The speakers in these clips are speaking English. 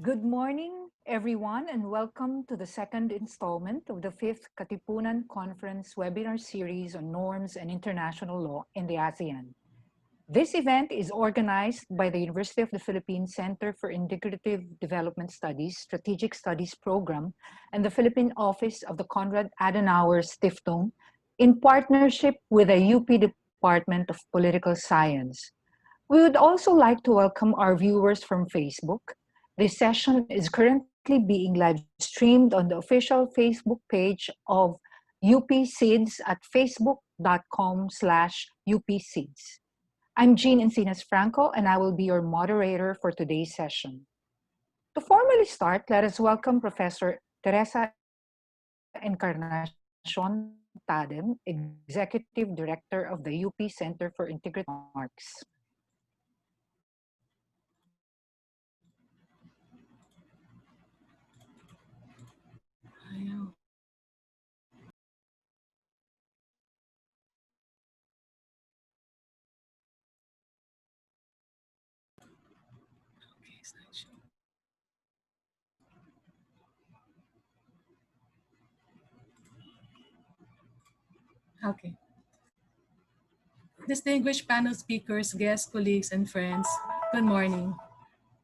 Good morning, everyone, and welcome to the second installment of the fifth Katipunan Conference webinar series on norms and international law in the ASEAN. This event is organized by the University of the Philippines Center for Integrative Development Studies Strategic Studies Program and the Philippine Office of the Konrad Adenauer Stiftung in partnership with the UP Department of Political Science. We would also like to welcome our viewers from Facebook. This session is currently being live streamed on the official Facebook page of UP CIDS at facebook.com/UPCIDS. I'm Jean Encinas Franco, and I will be your moderator for today's session. To formally start, let us welcome Professor Teresa Encarnacion Tadem, Executive Director of the UP Center for Integrative Remarks. Okay. Distinguished panel speakers, guests, colleagues, and friends, good morning.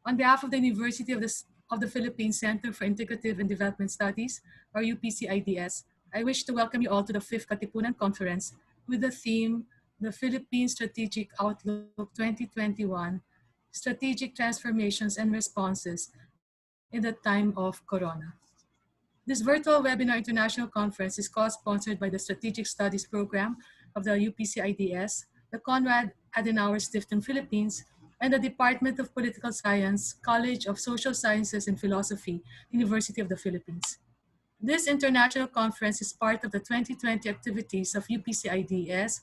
On behalf of the University of the Philippines Center for Integrative and Development Studies, or UPCIDS, I wish to welcome you all to the 5th Katipunan Conference with the theme, The Philippine Strategic Outlook 2021, Strategic Transformations and Responses in the Time of Corona. This virtual webinar international conference is co-sponsored by the Strategic Studies Program of the UPCIDS, the Konrad Adenauer Stiftung Philippines, and the Department of Political Science, College of Social Sciences and Philosophy, University of the Philippines. This international conference is part of the 2020 activities of UPCIDS,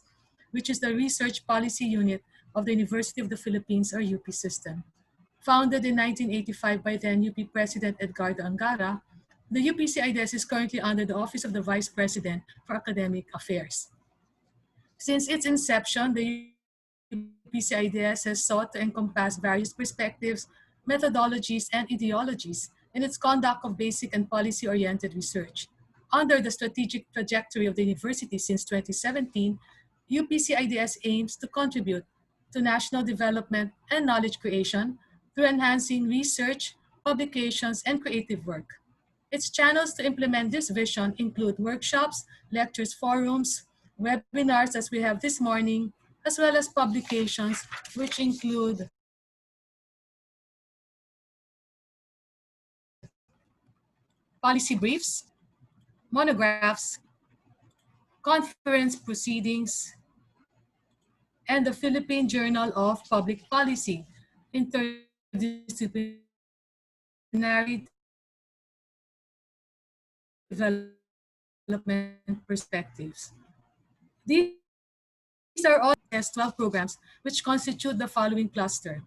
which is the Research Policy Unit of the University of the Philippines, or UP system. Founded in 1985 by then UP President Edgardo Angara, the UPCIDS is currently under the Office of the Vice President for Academic Affairs. Since its inception, the UPCIDS has sought to encompass various perspectives, methodologies, and ideologies in its conduct of basic and policy-oriented research. Under the strategic trajectory of the university since 2017, UPCIDS aims to contribute to national development and knowledge creation through enhancing research, publications, and creative work. Its channels to implement this vision include workshops, lectures, forums, webinars as we have this morning, as well as publications which include policy briefs, monographs, conference proceedings, and the Philippine Journal of Public Policy, Interdisciplinary Development Perspectives. These are all as 12 programs which constitute the following cluster.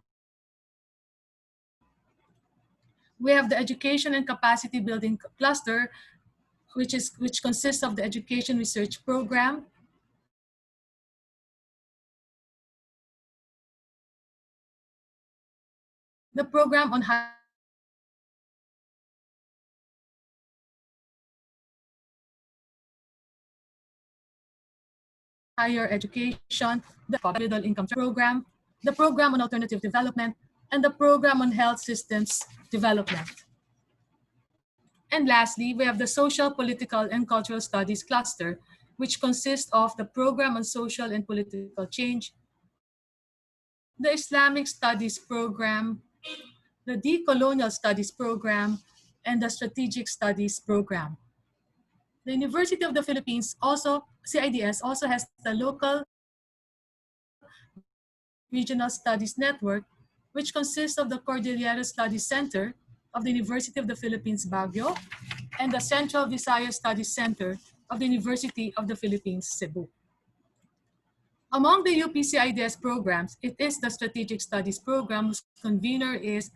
We have the Education and Capacity Building cluster, which consists of the Education Research Program, the Program on Higher Education, the Middle Income Program, the Program on Alternative Development, and the Program on Health Systems Development. And lastly, we have the Social, Political, and Cultural Studies cluster, which consists of the Program on Social and Political Change, the Islamic Studies Program, the Decolonial Studies Program, and the Strategic Studies Program. The University of the Philippines also, CIDS, also has the Local Regional Studies Network, which consists of the Cordillera Studies Center of the University of the Philippines, Baguio, and the Central Visayas Studies Center of the University of the Philippines, Cebu. Among the UPCIDS programs, it is the Strategic Studies Program, whose convener is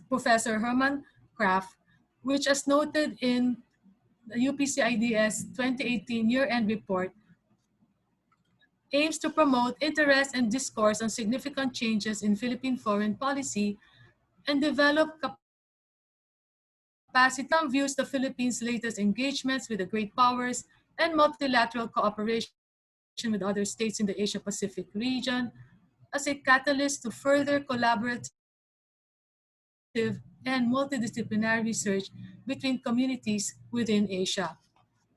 Professor Herman Kraft, which, as noted in the UPCIDS 2018 year-end report, aims to promote interest and discourse on significant changes in Philippine foreign policy and develop views the Philippines' latest engagements with the great powers and multilateral cooperation with other states in the Asia-Pacific region as a catalyst to further collaborative and multidisciplinary research between communities within Asia.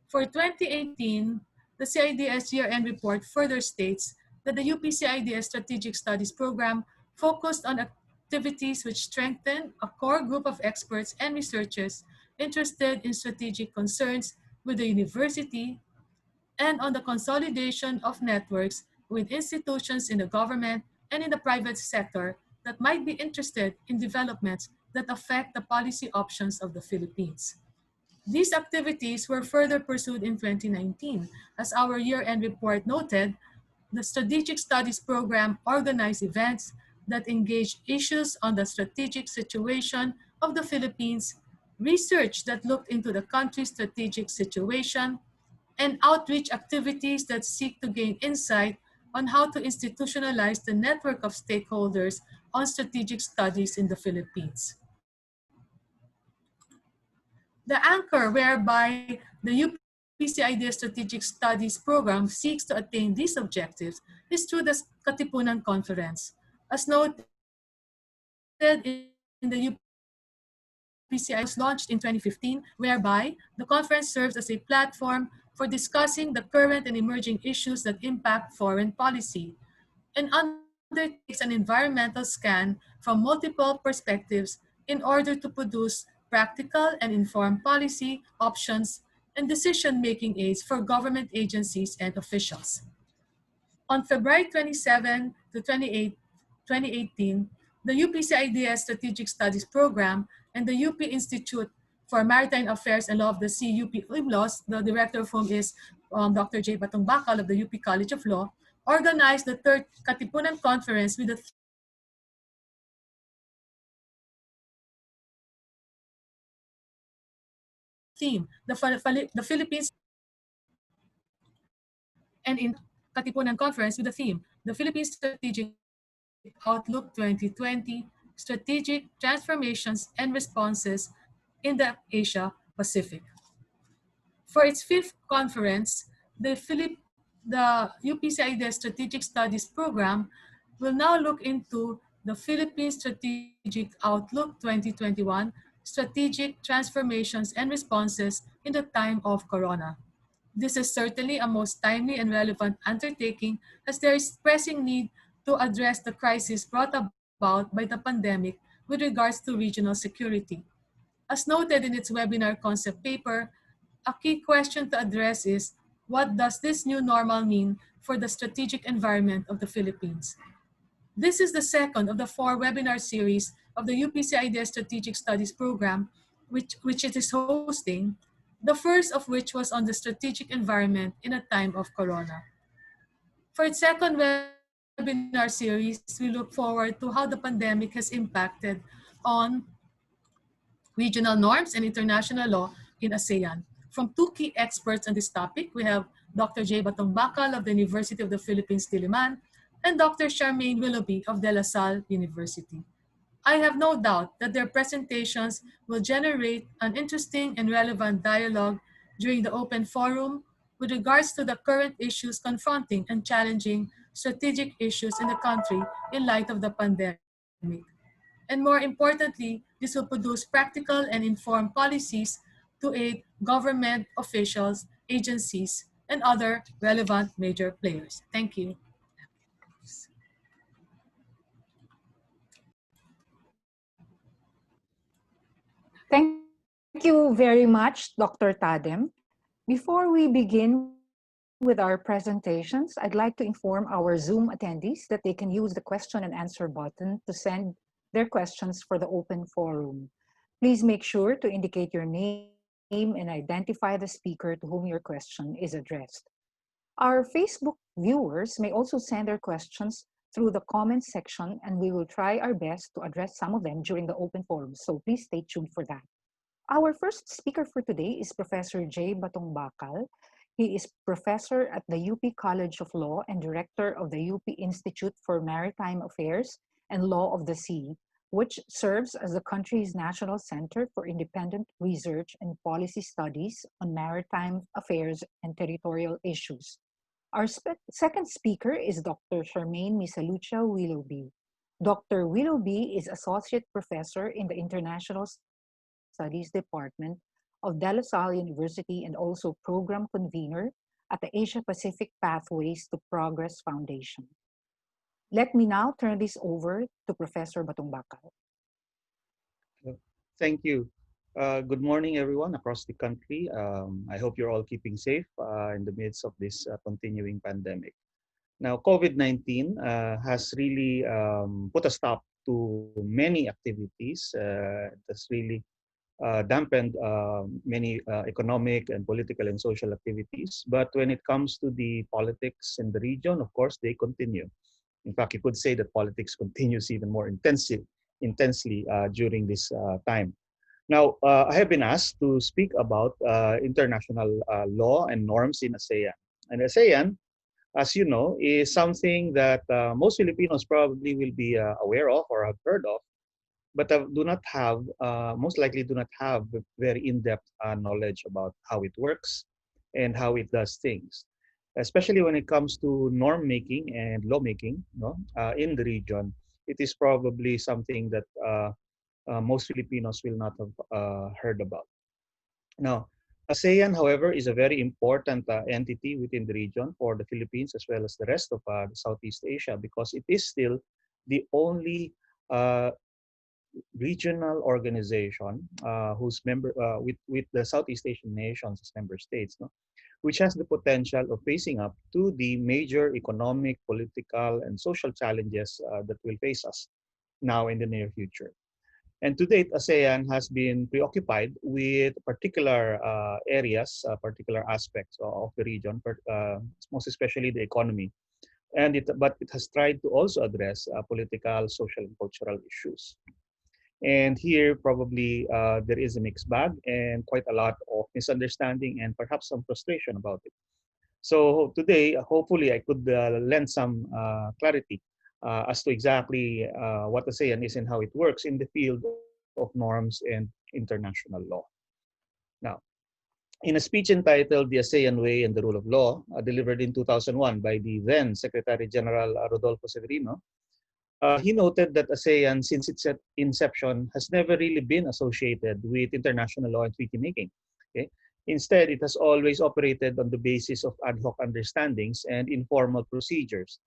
For 2018, the CIDS year-end report further states that the UPCIDS Strategic Studies Program focused on activities which strengthen a core group of experts and researchers interested in strategic concerns with the university and on the consolidation of networks with institutions in the government and in the private sector that might be interested in developments that affect the policy options of the Philippines. These activities were further pursued in 2019. As our year-end report noted, the Strategic Studies Program organized events that engaged issues on the strategic situation of the Philippines, research that looked into the country's strategic situation, and outreach activities that seek to gain insight on how to institutionalize the network of stakeholders on strategic studies in the Philippines. The anchor whereby the UPCID Strategic Studies Program seeks to attain these objectives is through the Katipunan Conference. As noted in the UPCID was launched in 2015, whereby the conference serves as a platform for discussing the current and emerging issues that impact foreign policy and undertakes an environmental scan from multiple perspectives in order to produce practical and informed policy options and decision-making aids for government agencies and officials. On February 27 to 28, 2018, the UPCIDS Strategic Studies Program and the UP Institute for Maritime Affairs and Law of the Sea, UP IMLOS, the director of whom is Dr. J. Batong Bakal of the UP College of Law, organized the third Katipunan Conference with the theme, the Philippines and in Katipunan Conference with the theme, the Philippines Strategic Outlook 2020, Strategic Transformations and Responses in the Asia Pacific. For its fifth conference, the UPCID Strategic Studies Program will now look into the Philippine Strategic Outlook 2021, Strategic Transformations and Responses in the Time of Corona. This is certainly a most timely and relevant undertaking as there is pressing need to address the crisis brought about by the pandemic with regards to regional security. As noted in its webinar concept paper, a key question to address is, what does this new normal mean for the strategic environment of the Philippines? This is the second of the 4 webinar series of the UPCID Strategic Studies Program, which it is hosting, the first of which was on the strategic environment in a time of Corona. For its second webinar series, we look forward to how the pandemic has impacted on regional norms and international law in Asean. From 2 key experts on this topic, we have Dr. J. Batong Bakal of the University of the Philippines, Diliman, and Dr. Charmaine Willoughby of De La Salle University. I have no doubt that their presentations will generate an interesting and relevant dialogue during the open forum with regards to the current issues confronting and challenging strategic issues in the country in light of the pandemic. And more importantly, this will produce practical and informed policies to aid government officials, agencies, and other relevant major players. Thank you. Thank you very much, Dr. Tadem. Before we begin with our presentations, I'd like to inform our Zoom attendees that they can use the question and answer button to send their questions for the open forum. Please make sure to indicate your name and identify the speaker to whom your question is addressed. Our Facebook viewers may also send their questions through the comments section, and we will try our best to address some of them during the open forum, so please stay tuned for that. Our first speaker for today is Professor J. Batong Bakal. He is professor at the UP College of Law and director of the UP Institute for Maritime Affairs and Law of the Sea, which serves as the country's national center for independent research and policy studies on maritime affairs and territorial issues. Our second speaker is Dr. Charmaine Misalucha Willoughby. Dr. Willoughby is Associate Professor in the International Studies Department of De La Salle University and also Program Convener at the Asia Pacific Pathways to Progress Foundation. Let me now turn this over to Professor Batongbakal. Thank you. Good morning, everyone across the country. I hope you're all keeping safe in the midst of this continuing pandemic. Now, COVID-19 has really put a stop to many activities. It has really dampened many economic and political and social activities. But when it comes to the politics in the region, of course, they continue. In fact, you could say that politics continues even more intensely during this time. Now, I have been asked to speak about international law and norms in ASEAN. And ASEAN, as you know, is something that most Filipinos probably will be aware of or have heard of, but do not have, most likely do not have very in-depth knowledge about how it works and how it does things, especially when it comes to norm making and law making, in the region. It is probably something that most Filipinos will not have heard about. Now, ASEAN, however, is a very important entity within the region for the Philippines as well as the rest of Southeast Asia, because it is still the only regional organization whose member with the Southeast Asian nations as member states, which has the potential of facing up to the major economic, political, and social challenges that will face us now in the near future. And to date, ASEAN has been preoccupied with particular areas, particular aspects of the region, most especially the economy. But it has tried to also address political, social, and cultural issues. And here, probably, there is a mixed bag and quite a lot of misunderstanding and perhaps some frustration about it. So today, hopefully, I could lend some clarity as to exactly what ASEAN is and how it works in the field of norms and international law. Now, in a speech entitled The ASEAN Way and the Rule of Law, delivered in 2001 by the then Secretary General Rodolfo Severino, he noted that ASEAN, since its inception, has never really been associated with international law and treaty making. Okay? Instead, it has always operated on the basis of ad hoc understandings and informal procedures.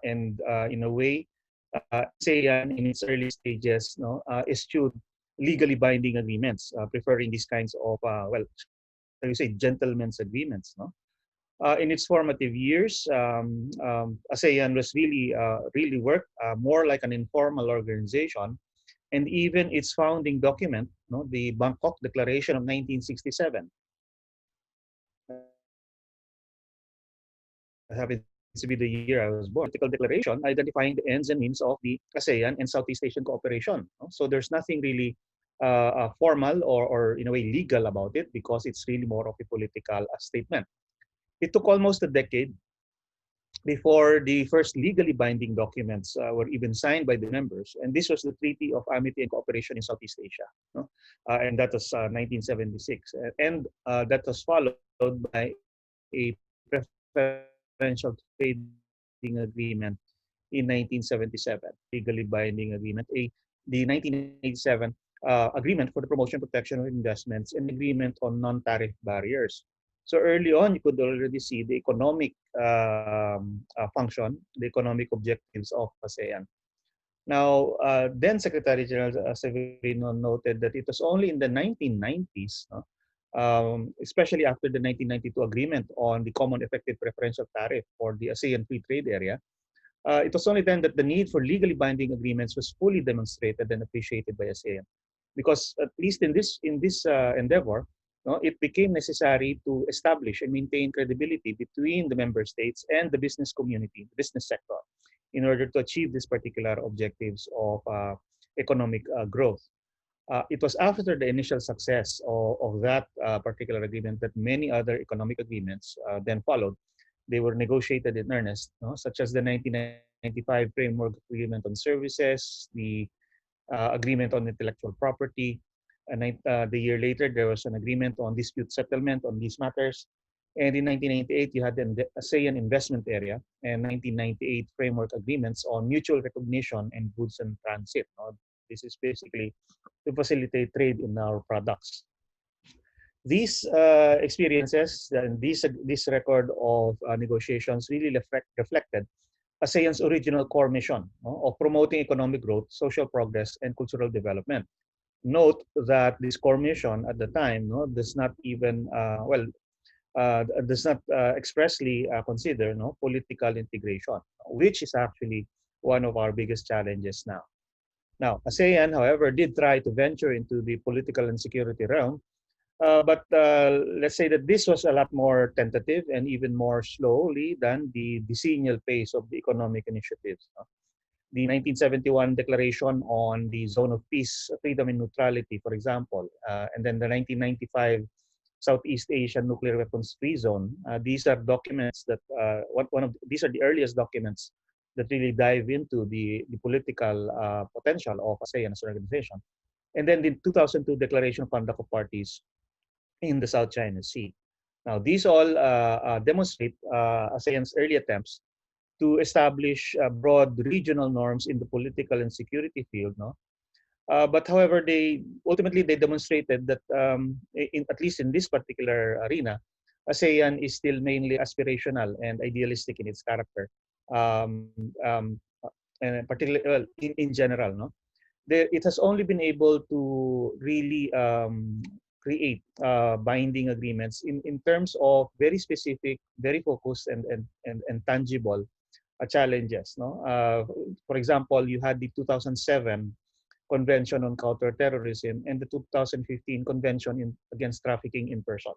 In a way, ASEAN, in its early stages, eschewed legally binding agreements, preferring these kinds of, shall we say, gentlemen's agreements. In its formative years, ASEAN was really worked more like an informal organization, and even its founding document, the Bangkok Declaration of 1967, happens to be the year I was born. Political declaration identifying the ends and means of the ASEAN and Southeast Asian cooperation. So there's nothing really formal or in a way legal about it, because it's really more of a political statement. It took almost a decade before the first legally binding documents were even signed by the members. And this was the Treaty of Amity and Cooperation in Southeast Asia. And that was 1976. And that was followed by a preferential trading agreement in 1977, legally binding agreement, the 1987 Agreement for the Promotion Protection of Investments, and agreement on non-tariff barriers. So early on, you could already see the economic function, the economic objectives of ASEAN. Now, then Secretary General Severino noted that it was only in the 1990s, especially after the 1992 agreement on the Common Effective Preferential Tariff for the ASEAN Free Trade Area, it was only then that the need for legally binding agreements was fully demonstrated and appreciated by ASEAN. Because at least in this endeavor, it became necessary to establish and maintain credibility between the member states and the business community, the business sector, in order to achieve these particular objectives of economic growth. It was after the initial success of that particular agreement that many other economic agreements then followed. They were negotiated in earnest, such as the 1995 Framework Agreement on Services, the agreement on intellectual property. And the year later, there was an agreement on dispute settlement on these matters. And in 1998, you had the ASEAN Investment Area and 1998 framework agreements on mutual recognition and goods and transit. This is basically to facilitate trade in our products. These experiences and this record of negotiations really reflected ASEAN's original core mission, of promoting economic growth, social progress, and cultural development. Note that this core mission at the time does not even does not expressly consider political integration, which is actually one of our biggest challenges now. Now, ASEAN, however, did try to venture into the political and security realm, but let's say that this was a lot more tentative and even more slowly than the decennial pace of the economic initiatives. The 1971 Declaration on the Zone of Peace, Freedom, and Neutrality, for example, and then the 1995 Southeast Asian Nuclear Weapons Free Zone. These are documents that these are the earliest documents that really dive into the political potential of ASEAN as an organization. And then the 2002 Declaration of Conduct of Parties in the South China Sea. Now, these all demonstrate ASEAN's early attempts to establish broad regional norms in the political and security field. But however, they ultimately demonstrated that, at least in this particular arena, ASEAN is still mainly aspirational and idealistic in its character, um, um, and particularly in general. It has only been able to really create binding agreements in terms of very specific, very focused, and tangible challenges. For example, you had the 2007 Convention on Counterterrorism and the 2015 Convention against Trafficking in Persons.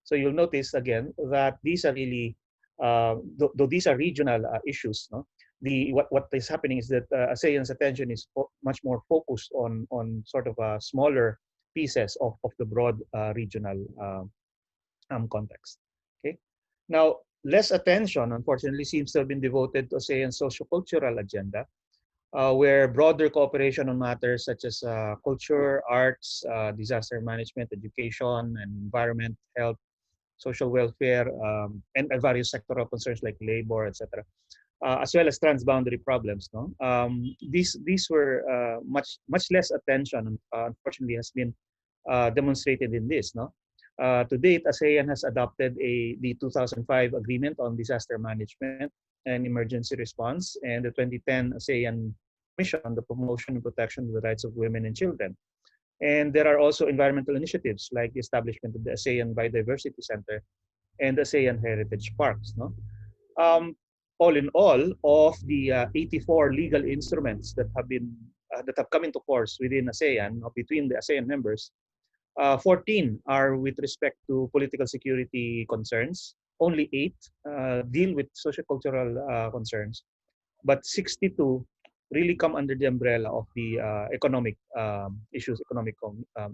So you'll notice again that these are really, though these are regional issues, what is happening is that ASEAN's attention is much more focused on sort of smaller pieces of the broad regional context. Okay, now less attention, unfortunately, seems to have been devoted to ASEAN's sociocultural agenda, where broader cooperation on matters such as culture, arts, disaster management, education, and environment, health, social welfare, and various sectoral concerns like labor, etc., as well as transboundary problems. These were much less attention, unfortunately, has been demonstrated in this. To date, ASEAN has adopted the 2005 Agreement on Disaster Management and Emergency Response and the 2010 ASEAN Mission on the Promotion and Protection of the Rights of Women and Children. And there are also environmental initiatives like the establishment of the ASEAN Biodiversity Center and ASEAN Heritage Parks. All in all, of the 84 legal instruments that have come into force within ASEAN, between the ASEAN members, 14 are with respect to political security concerns. Only 8 deal with sociocultural concerns, but 62 really come under the umbrella of the economic issues.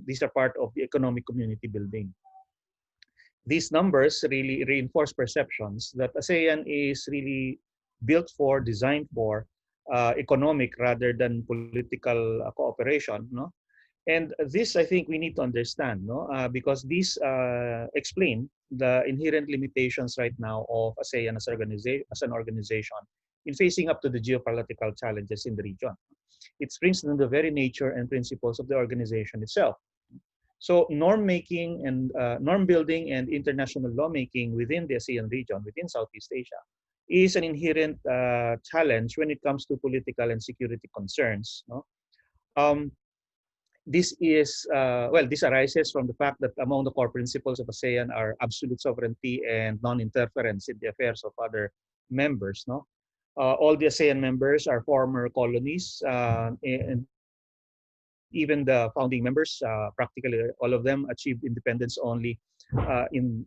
These are part of the economic community building. These numbers really reinforce perceptions that ASEAN is really built for, designed for economic rather than political cooperation. And this, I think, we need to understand, because these explain the inherent limitations right now of ASEAN as an organization in facing up to the geopolitical challenges in the region. It springs from the very nature and principles of the organization itself. So norm building and international lawmaking within the ASEAN region, within Southeast Asia, is an inherent challenge when it comes to political and security concerns. This arises from the fact that among the core principles of ASEAN are absolute sovereignty and non-interference in the affairs of other members. All the ASEAN members are former colonies, and even the founding members, practically all of them, achieved independence only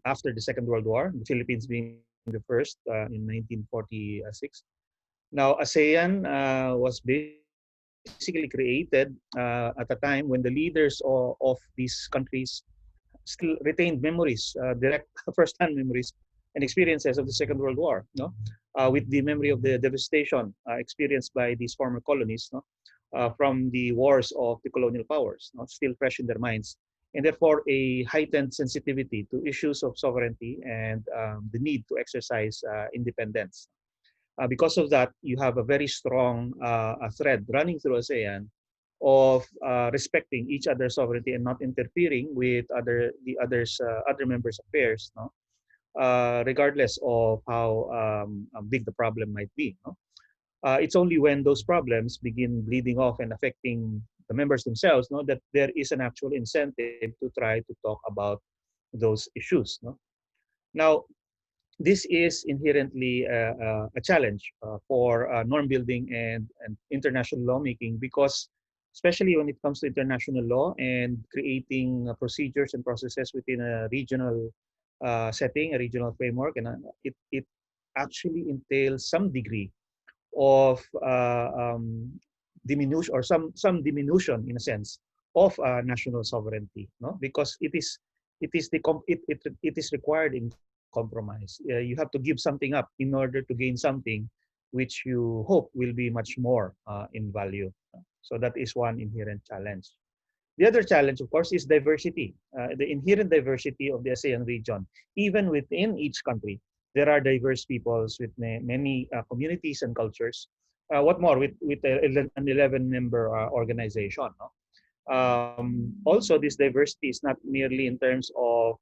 after the Second World War, the Philippines being the first in 1946. Now, ASEAN was basically created at a time when the leaders of these countries still retained memories, direct first-hand memories and experiences of the Second World War, with the memory of the devastation experienced by these former colonies. from the wars of the colonial powers, still fresh in their minds, and therefore a heightened sensitivity to issues of sovereignty and the need to exercise independence. Because of that, you have a very strong thread running through ASEAN of respecting each other's sovereignty and not interfering with other members' affairs, no? Regardless of how big the problem might be. No? It's only when those problems begin bleeding off and affecting the members themselves, no, that there is an actual incentive to try to talk about those issues. No? Now, this is inherently a challenge for norm building and international lawmaking because, especially when it comes to international law and creating procedures and processes within a regional setting, a regional framework, and it actually entails some degree of diminution or some diminution in a sense of national sovereignty, no? Because it is required in compromise. You have to give something up in order to gain something which you hope will be much more in value. So that is one inherent challenge. The other challenge, of course, is diversity, the inherent diversity of the ASEAN region. Even within each country, there are diverse peoples with many communities and cultures. What more with an 11-member organization? No? Also, this diversity is not merely in terms of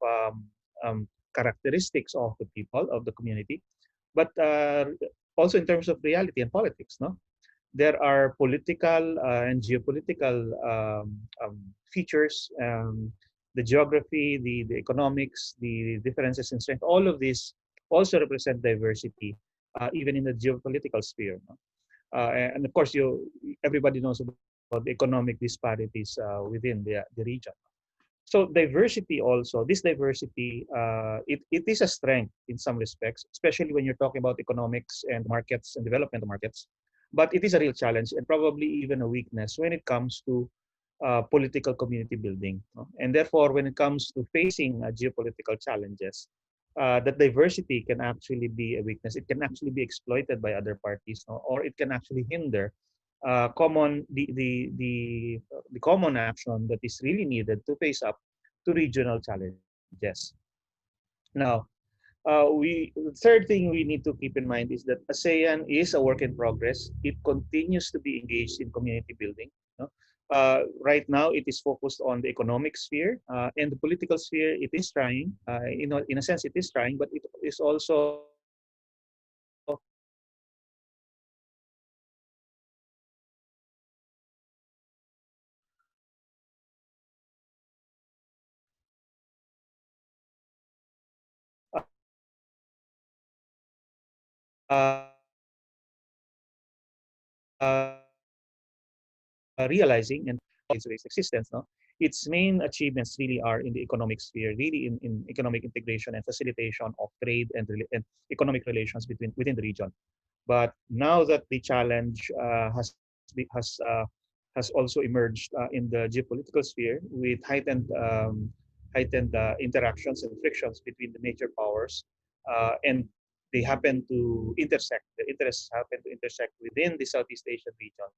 characteristics of the people, of the community, but also in terms of reality and politics. No? There are political and geopolitical features, the geography, the economics, the differences in strength. All of these also represent diversity, even in the geopolitical sphere. No? And of course, everybody knows about the economic disparities within the region. So diversity also, this diversity, it is a strength in some respects, especially when you're talking about economics and markets and development of markets. But it is a real challenge and probably even a weakness when it comes to political community building. No? And therefore, when it comes to facing geopolitical challenges, that diversity can actually be a weakness. It can actually be exploited by other parties, no? Or it can actually hinder the common action that is really needed to face up to regional challenges. Now, the third thing we need to keep in mind is that ASEAN is a work in progress. It continues to be engaged in community building. No? Right now, it is focused on the economic sphere and the political sphere. It is trying, in a sense, it is trying, but it is also realizing and its existence, no? Its main achievements really are in the economic sphere, really in economic integration and facilitation of trade and economic relations within the region. But now that the challenge has also emerged in the geopolitical sphere with heightened interactions and frictions between the major powers, and they happen to intersect. The interests happen to intersect within the Southeast Asian region.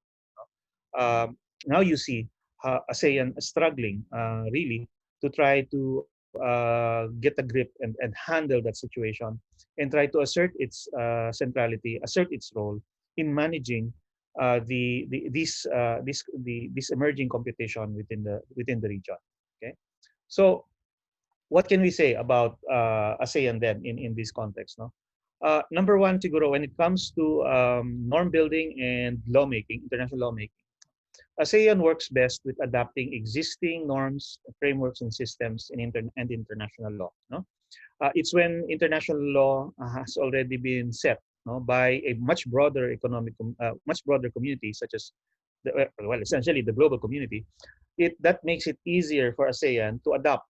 Now you see ASEAN struggling really to try to get a grip and handle that situation and try to assert its centrality, assert its role in managing this emerging competition within the region. Okay, so what can we say about ASEAN then in this context? No, number one, siguro, when it comes to norm building and lawmaking, international lawmaking, ASEAN works best with adapting existing norms, frameworks, and systems and international law. No? It's when international law has already been set, no, by a much broader community, such as essentially the global community. That makes it easier for ASEAN to adapt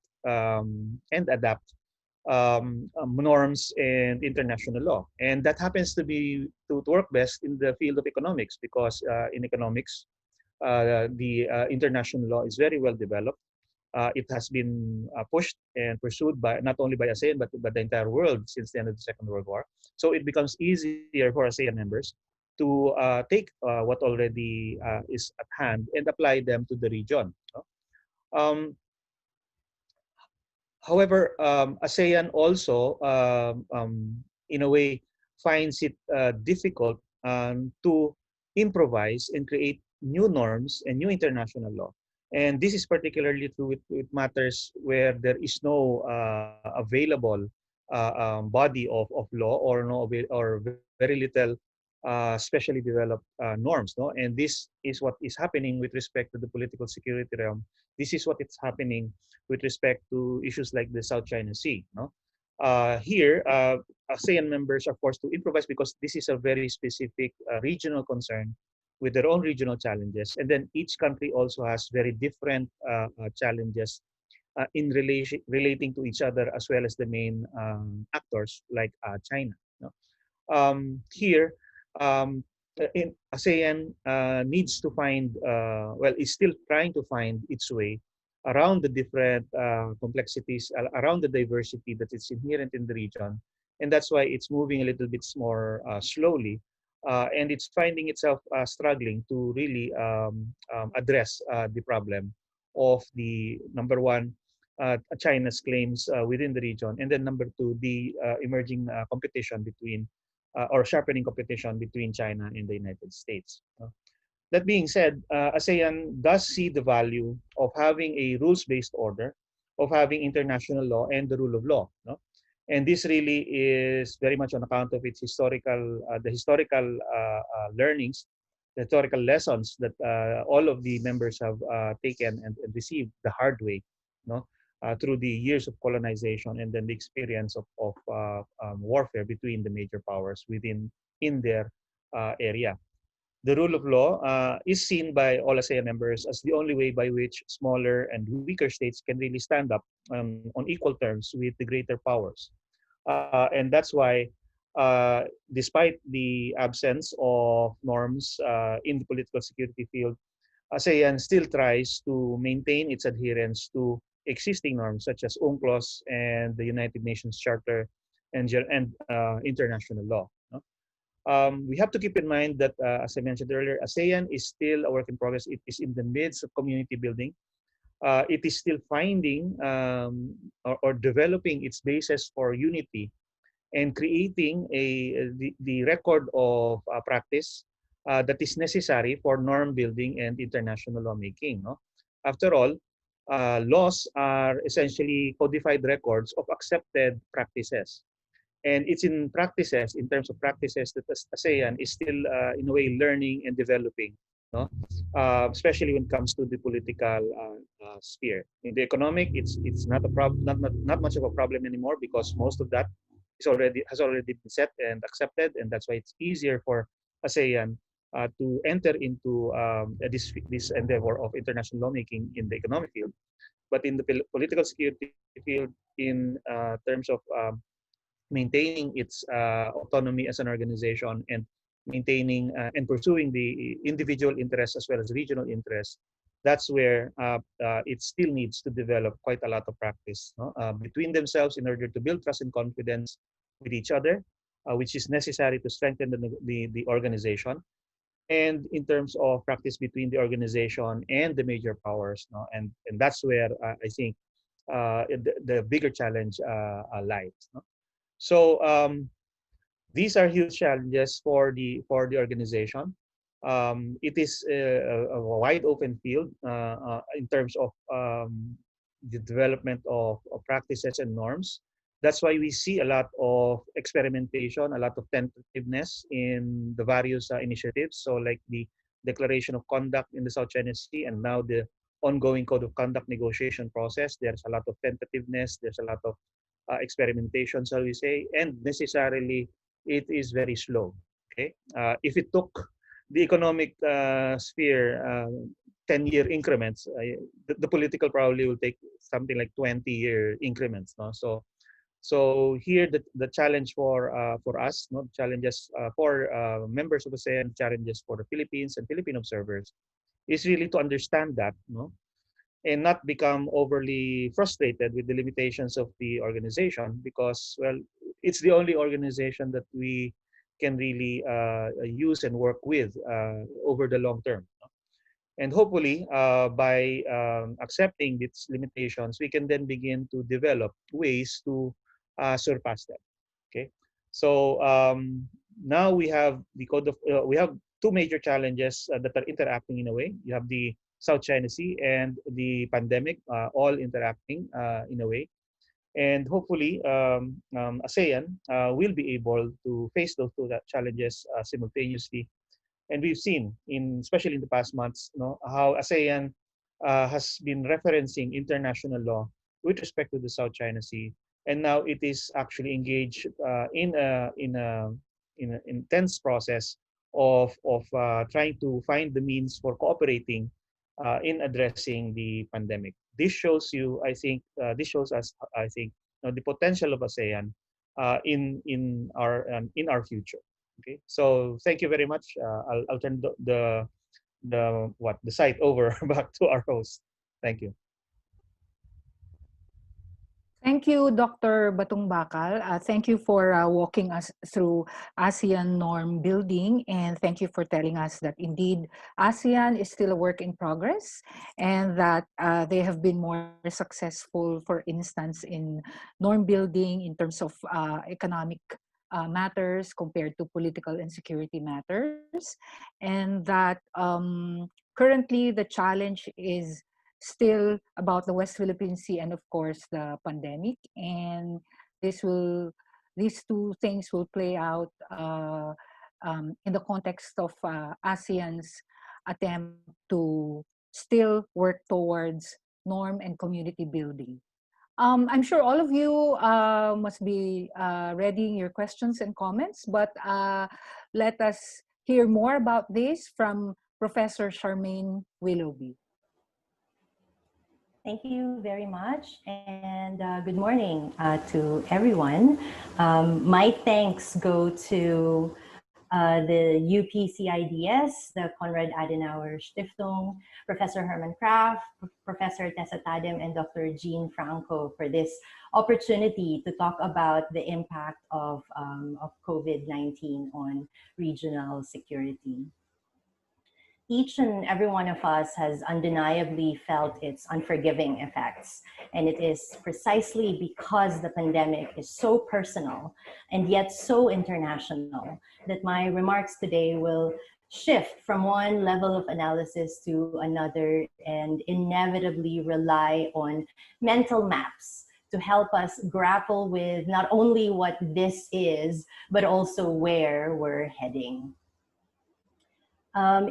norms and international law, and that happens to work best in the field of economics because in economics the international law is very well developed. It has been pushed and pursued by not only by ASEAN but the entire world since the end of the Second World War. So it becomes easier for ASEAN members to take what already is at hand and apply them to the region. No? Um, However, ASEAN also, in a way, finds it difficult to improvise and create new norms and new international law. And this is particularly true with matters where there is no available body of law, or or very little specially developed norms. No, and this is what is happening with respect to the political security realm. This is what is happening with respect to issues like the South China Sea. No? Here, ASEAN members are forced to improvise because this is a very specific regional concern with their own regional challenges. And then each country also has very different challenges in relating to each other, as well as the main actors like China. No? Here, um, in ASEAN needs to find, well, is still trying to find its way around the different complexities, around the diversity that is inherent in the region. And that's why it's moving a little bit more slowly. And it's finding itself struggling to really address the problem of the number one, China's claims within the region, and then number two, the emerging competition between or sharpening competition between China and the United States. That being said, ASEAN does see the value of having a rules-based order, of having international law and the rule of law. No? And this really is very much on account of its the historical learnings, the historical lessons that all of the members have taken and received the hard way, no? Through the years of colonization and then the experience of warfare between the major powers in their area. The rule of law is seen by all ASEAN members as the only way by which smaller and weaker states can really stand up on equal terms with the greater powers. And that's why, despite the absence of norms in the political security field, ASEAN still tries to maintain its adherence to existing norms such as UNCLOS and the United Nations Charter and international law. No? We have to keep in mind that, as I mentioned earlier, ASEAN is still a work in progress. It is in the midst of community building. It is still finding or developing its basis for unity and creating the record of practice that is necessary for norm building and international lawmaking. No? After all, laws are essentially codified records of accepted practices. And it's in practices, in terms of practices, that ASEAN is still, in a way, learning and developing, no? Especially when it comes to the political sphere. In the economic, it's not a problem, not much of a problem anymore, because most of that has already been set and accepted, and that's why it's easier for ASEAN to enter into this endeavor of international lawmaking in the economic field. But in the political security field, in terms of maintaining its autonomy as an organization and maintaining and pursuing the individual interests as well as regional interests, that's where it still needs to develop quite a lot of practice, no? Between themselves, in order to build trust and confidence with each other, which is necessary to strengthen the organization, and in terms of practice between the organization and the major powers. No? And that's where I think the bigger challenge lies. No? So these are huge challenges for the organization. It is a wide open field in terms of the development of practices and norms. That's why we see a lot of experimentation, a lot of tentativeness in the various initiatives. So like the Declaration of Conduct in the South China Sea, and now the ongoing Code of Conduct negotiation process. There's a lot of tentativeness. There's a lot of experimentation, shall we say, and necessarily it is very slow. Okay, if it took the economic sphere 10-year increments, the political probably will take something like 20-year increments. No, so here the challenge for us, no, challenges for members of ASEAN, challenges for the Philippines and Philippine observers, is really to understand that, no, and not become overly frustrated with the limitations of the organization, because, well, it's the only organization that we can really use and work with over the long term. And hopefully, by accepting these limitations, we can then begin to develop ways to surpass them. Okay, so now we have the we have two major challenges that are interacting in a way. You have the South China Sea and the pandemic, all interacting in a way. And hopefully, ASEAN will be able to face those two challenges simultaneously. And we've seen, especially in the past months, how ASEAN has been referencing international law with respect to the South China Sea, and now it is actually engaged in an intense process of trying to find the means for cooperating in addressing the pandemic. This shows you, I think, this shows us, I think, the potential of ASEAN in our future. Okay, so thank you very much. I'll turn the site over back to our host. Thank you. Thank you, Dr. Batong Bakal. Thank you for walking us through ASEAN norm building, and thank you for telling us that indeed ASEAN is still a work in progress, and that they have been more successful, for instance, in norm building in terms of economic matters compared to political and security matters, and that currently the challenge is still about the West Philippine Sea and of course the pandemic, and these two things will play out in the context of ASEAN's attempt to still work towards norm and community building. I'm sure all of you must be readying your questions and comments, but let us hear more about this from Professor Charmaine Willoughby. Thank you very much, and good morning to everyone. My thanks go to the UP-CIDS, the Konrad Adenauer Stiftung, Professor Herman Kraft, Professor Tessa Tadim, and Dr. Jean Franco for this opportunity to talk about the impact of COVID-19 on regional security. Each and every one of us has undeniably felt its unforgiving effects. And it is precisely because the pandemic is so personal and yet so international that my remarks today will shift from one level of analysis to another and inevitably rely on mental maps to help us grapple with not only what this is, but also where we're heading.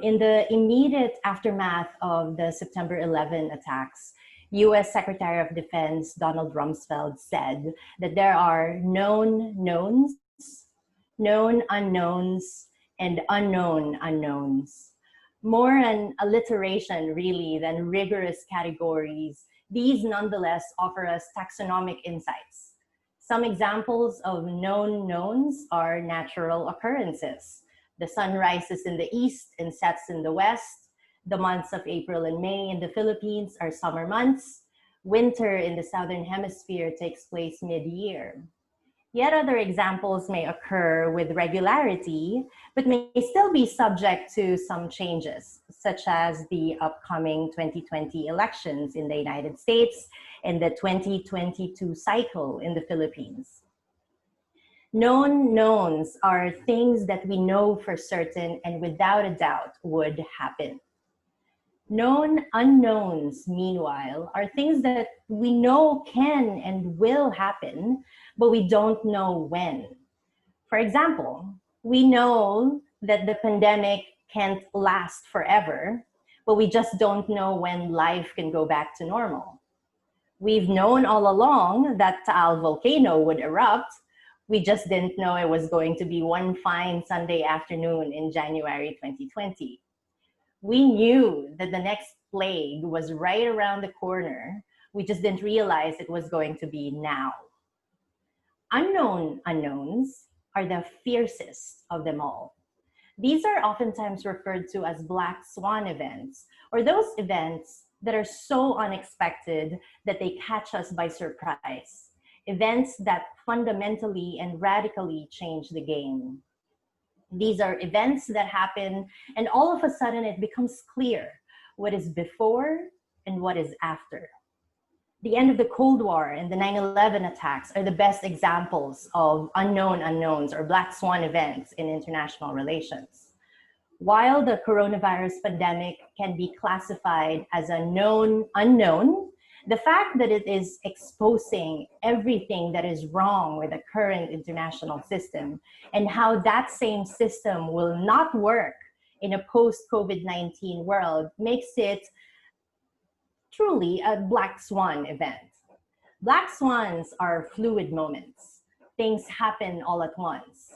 In the immediate aftermath of the September 11 attacks, US Secretary of Defense Donald Rumsfeld said that there are known knowns, known unknowns, and unknown unknowns. More an alliteration, really, than rigorous categories, these nonetheless offer us taxonomic insights. Some examples of known knowns are natural occurrences. The sun rises in the east and sets in the west. The months of April and May in the Philippines are summer months. Winter in the southern hemisphere takes place mid-year. Yet other examples may occur with regularity, but may still be subject to some changes, such as the upcoming 2020 elections in the United States and the 2022 cycle in the Philippines. Known knowns are things that we know for certain and without a doubt would happen. Known unknowns, meanwhile, are things that we know can and will happen, but we don't know when. For example, we know that the pandemic can't last forever, but we just don't know when life can go back to normal. We've known all along that Taal volcano would erupt. We just didn't know it was going to be one fine Sunday afternoon in January 2020. We knew that the next plague was right around the corner. We just didn't realize it was going to be now. Unknown unknowns are the fiercest of them all. These are oftentimes referred to as black swan events, or those events that are so unexpected that they catch us by surprise. Events that fundamentally and radically change the game. These are events that happen, and all of a sudden it becomes clear what is before and what is after. The end of the Cold War and the 9/11 attacks are the best examples of unknown unknowns or black swan events in international relations. While the coronavirus pandemic can be classified as a known unknown, the fact that it is exposing everything that is wrong with the current international system and how that same system will not work in a post-COVID-19 world makes it truly a black swan event. Black swans are fluid moments. Things happen all at once.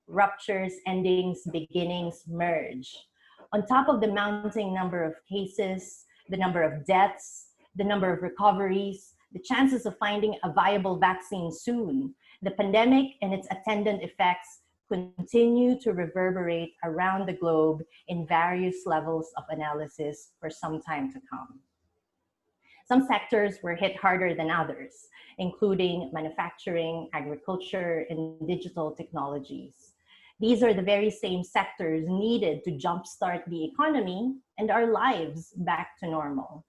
Ruptures, endings, beginnings merge. On top of the mounting number of cases, the number of deaths, the number of recoveries, the chances of finding a viable vaccine soon, the pandemic and its attendant effects continue to reverberate around the globe in various levels of analysis for some time to come. Some sectors were hit harder than others, including manufacturing, agriculture, and digital technologies. These are the very same sectors needed to jumpstart the economy and our lives back to normal.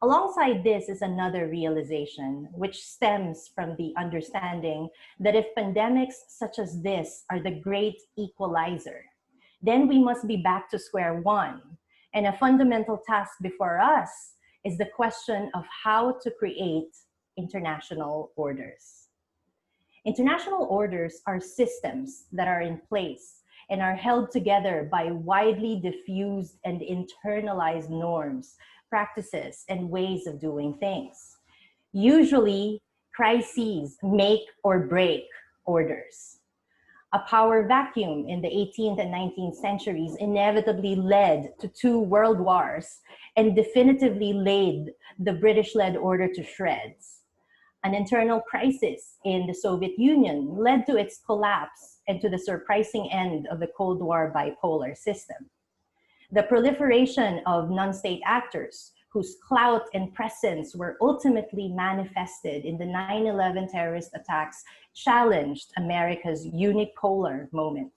Alongside this is another realization, which stems from the understanding that if pandemics such as this are the great equalizer, then we must be back to square one. And a fundamental task before us is the question of how to create international orders. International orders are systems that are in place and are held together by widely diffused and internalized norms, practices, and ways of doing things. Usually, crises make or break orders. A power vacuum in the 18th and 19th centuries inevitably led to 2 world wars and definitively laid the British-led order to shreds. An internal crisis in the Soviet Union led to its collapse and to the surprising end of the Cold War bipolar system. The proliferation of non-state actors whose clout and presence were ultimately manifested in the 9/11 terrorist attacks challenged America's unipolar moment.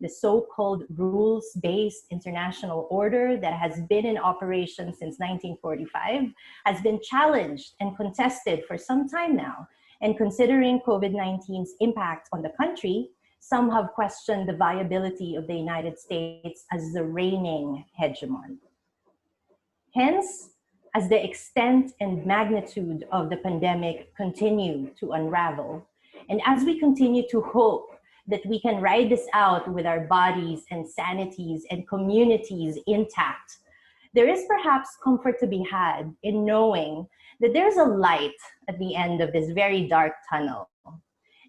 The so-called rules-based international order that has been in operation since 1945 has been challenged and contested for some time now. And considering COVID-19's impact on the country, some have questioned the viability of the United States as the reigning hegemon. Hence, as the extent and magnitude of the pandemic continue to unravel, and as we continue to hope that we can ride this out with our bodies and sanities and communities intact, there is perhaps comfort to be had in knowing that there's a light at the end of this very dark tunnel,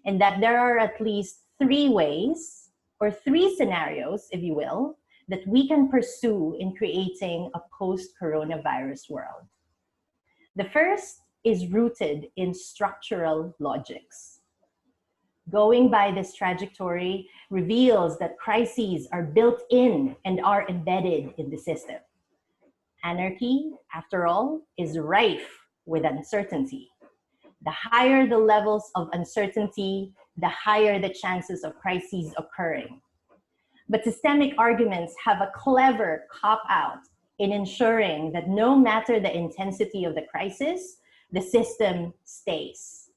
and that there are at least 3 ways, or 3 scenarios, if you will, that we can pursue in creating a post-coronavirus world. The first is rooted in structural logics. Going by this trajectory reveals that crises are built in and are embedded in the system. Anarchy, after all, is rife with uncertainty. The higher the levels of uncertainty, the higher the chances of crises occurring. But systemic arguments have a clever cop-out in ensuring that no matter the intensity of the crisis, the system stays.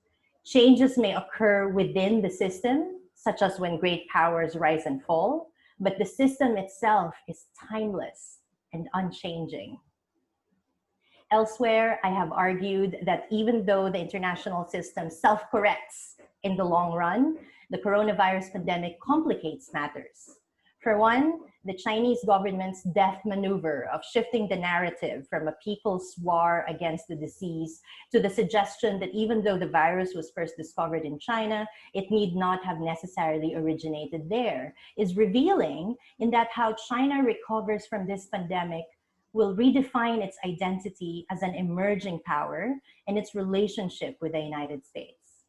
Changes may occur within the system, such as when great powers rise and fall, but the system itself is timeless and unchanging. Elsewhere, I have argued that even though the international system self-corrects in the long run, the coronavirus pandemic complicates matters. For one, the Chinese government's death maneuver of shifting the narrative from a people's war against the disease to the suggestion that even though the virus was first discovered in China, it need not have necessarily originated there, is revealing in that how China recovers from this pandemic will redefine its identity as an emerging power and its relationship with the United States.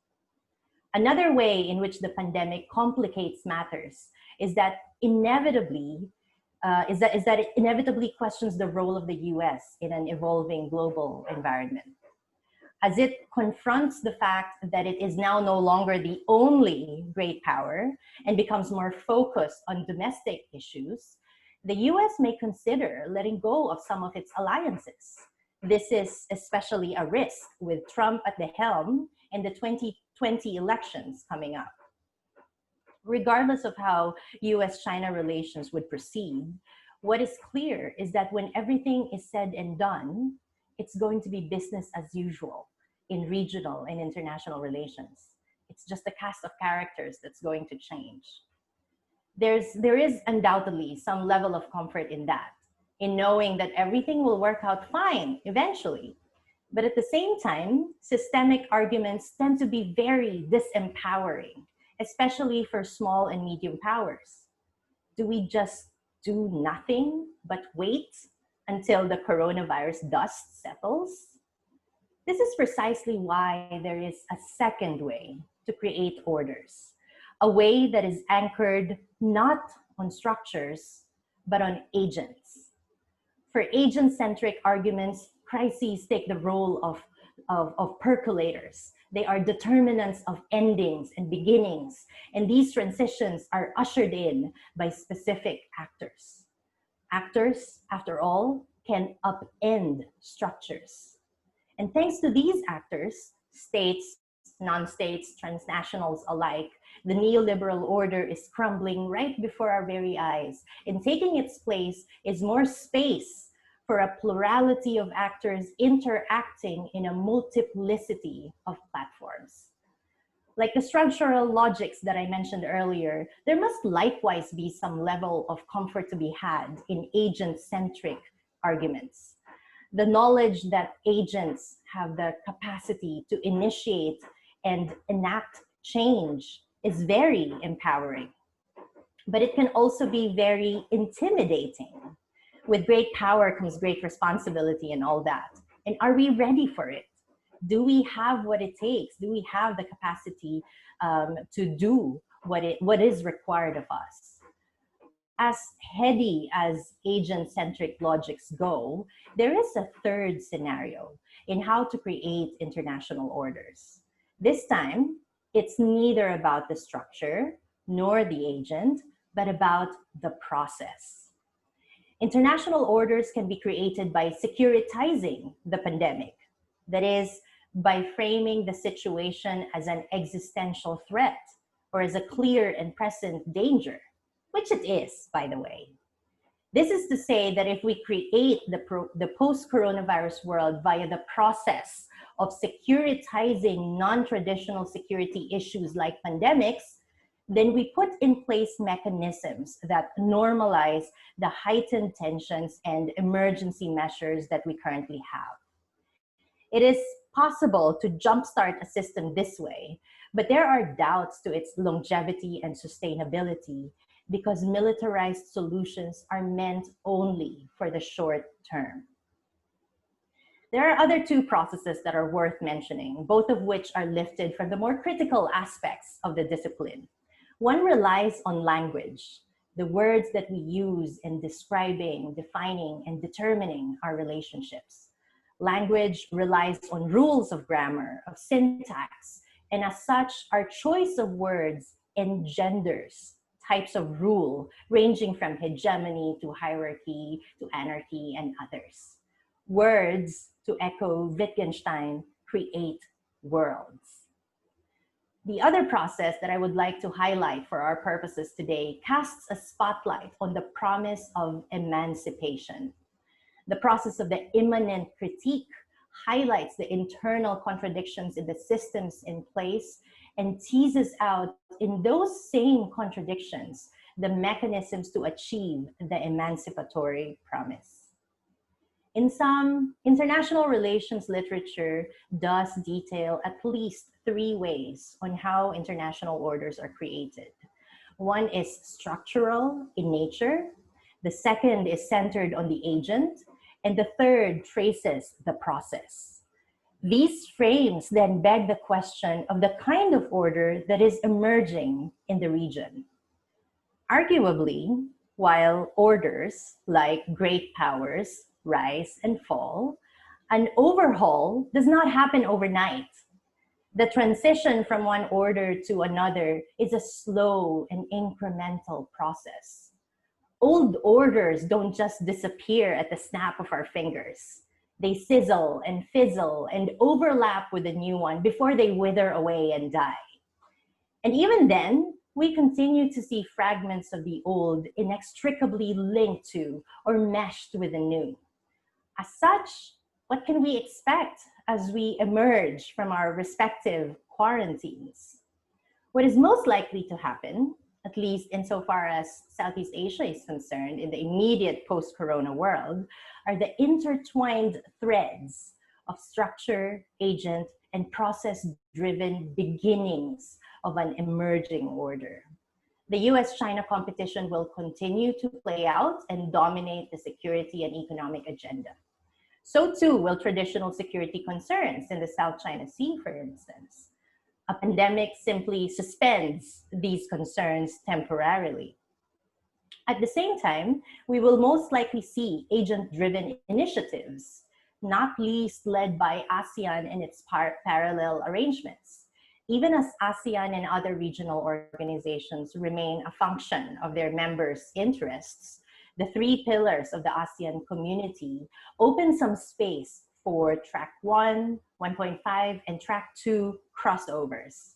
Another way in which the pandemic complicates matters is that it inevitably questions the role of the US in an evolving global environment. as it confronts the fact that it is now no longer the only great power and becomes more focused on domestic issues, the US may consider letting go of some of its alliances. This is especially a risk with Trump at the helm and the 2020 elections coming up. Regardless of how US-China relations would proceed, what is clear is that when everything is said and done, it's going to be business as usual in regional and international relations. It's just the cast of characters that's going to change. There is undoubtedly some level of comfort in that, in knowing that everything will work out fine eventually. But at the same time, systemic arguments tend to be very disempowering, especially for small and medium powers. Do we just do nothing but wait until the coronavirus dust settles? This is precisely why there is a second way to create orders, a way that is anchored not on structures, but on agents. For agent-centric arguments, crises take the role of percolators. They are determinants of endings and beginnings, and these transitions are ushered in by specific actors. Actors, after all, can upend structures. And thanks to these actors, states, non-states, transnationals alike, the neoliberal order is crumbling right before our very eyes. And taking its place is more space for a plurality of actors interacting in a multiplicity of platforms. Like the structural logics that I mentioned earlier, there must likewise be some level of comfort to be had in agent-centric arguments. The knowledge that agents have the capacity to initiate and enact change is very empowering, but it can also be very intimidating. With great power comes great responsibility and all that. And are we ready for it? Do we have what it takes? Do we have the capacity to do what is required of us? As heady as agent-centric logics go, there is a third scenario in how to create international orders. This time, it's neither about the structure nor the agent, but about the process. International orders can be created by securitizing the pandemic. That is, by framing the situation as an existential threat or as a clear and present danger, which it is, by the way. This is to say that if we create the post-coronavirus world via the process of securitizing non-traditional security issues like pandemics, then we put in place mechanisms that normalize the heightened tensions and emergency measures that we currently have. It is possible to jumpstart a system this way, but there are doubts to its longevity and sustainability because militarized solutions are meant only for the short term. There are other two processes that are worth mentioning, both of which are lifted from the more critical aspects of the discipline. One relies on language, the words that we use in describing, defining, and determining our relationships. Language relies on rules of grammar, of syntax, and as such, our choice of words engenders types of rule, ranging from hegemony to hierarchy to anarchy and others. Words, to echo Wittgenstein, create worlds. The other process that I would like to highlight for our purposes today casts a spotlight on the promise of emancipation. The process of the immanent critique highlights the internal contradictions in the systems in place and teases out in those same contradictions the mechanisms to achieve the emancipatory promise. In some, international relations literature does detail at least 3 ways on how international orders are created. One is structural in nature, the second is centered on the agent, and the third traces the process. These frames then beg the question of the kind of order that is emerging in the region. Arguably, while orders like great powers rise and fall, An overhaul does not happen overnight. The transition from one order to another is a slow and incremental process. Old orders don't just disappear at the snap of our fingers. They sizzle and fizzle and overlap with a new one before they wither away and die. And even then, we continue to see fragments of the old inextricably linked to or meshed with the new. As such, what can we expect as we emerge from our respective quarantines? What is most likely to happen, at least insofar as Southeast Asia is concerned in the immediate post-corona world, are the intertwined threads of structure, agent, and process-driven beginnings of an emerging order. The US-China competition will continue to play out and dominate the security and economic agenda. So too will traditional security concerns in the South China Sea, for instance. A pandemic simply suspends these concerns temporarily. At the same time, we will most likely see agent-driven initiatives, not least led by ASEAN and its parallel arrangements. Even as ASEAN and other regional organizations remain a function of their members' interests, the three pillars of the ASEAN community open some space for track 1, 1.5, and track 2 crossovers.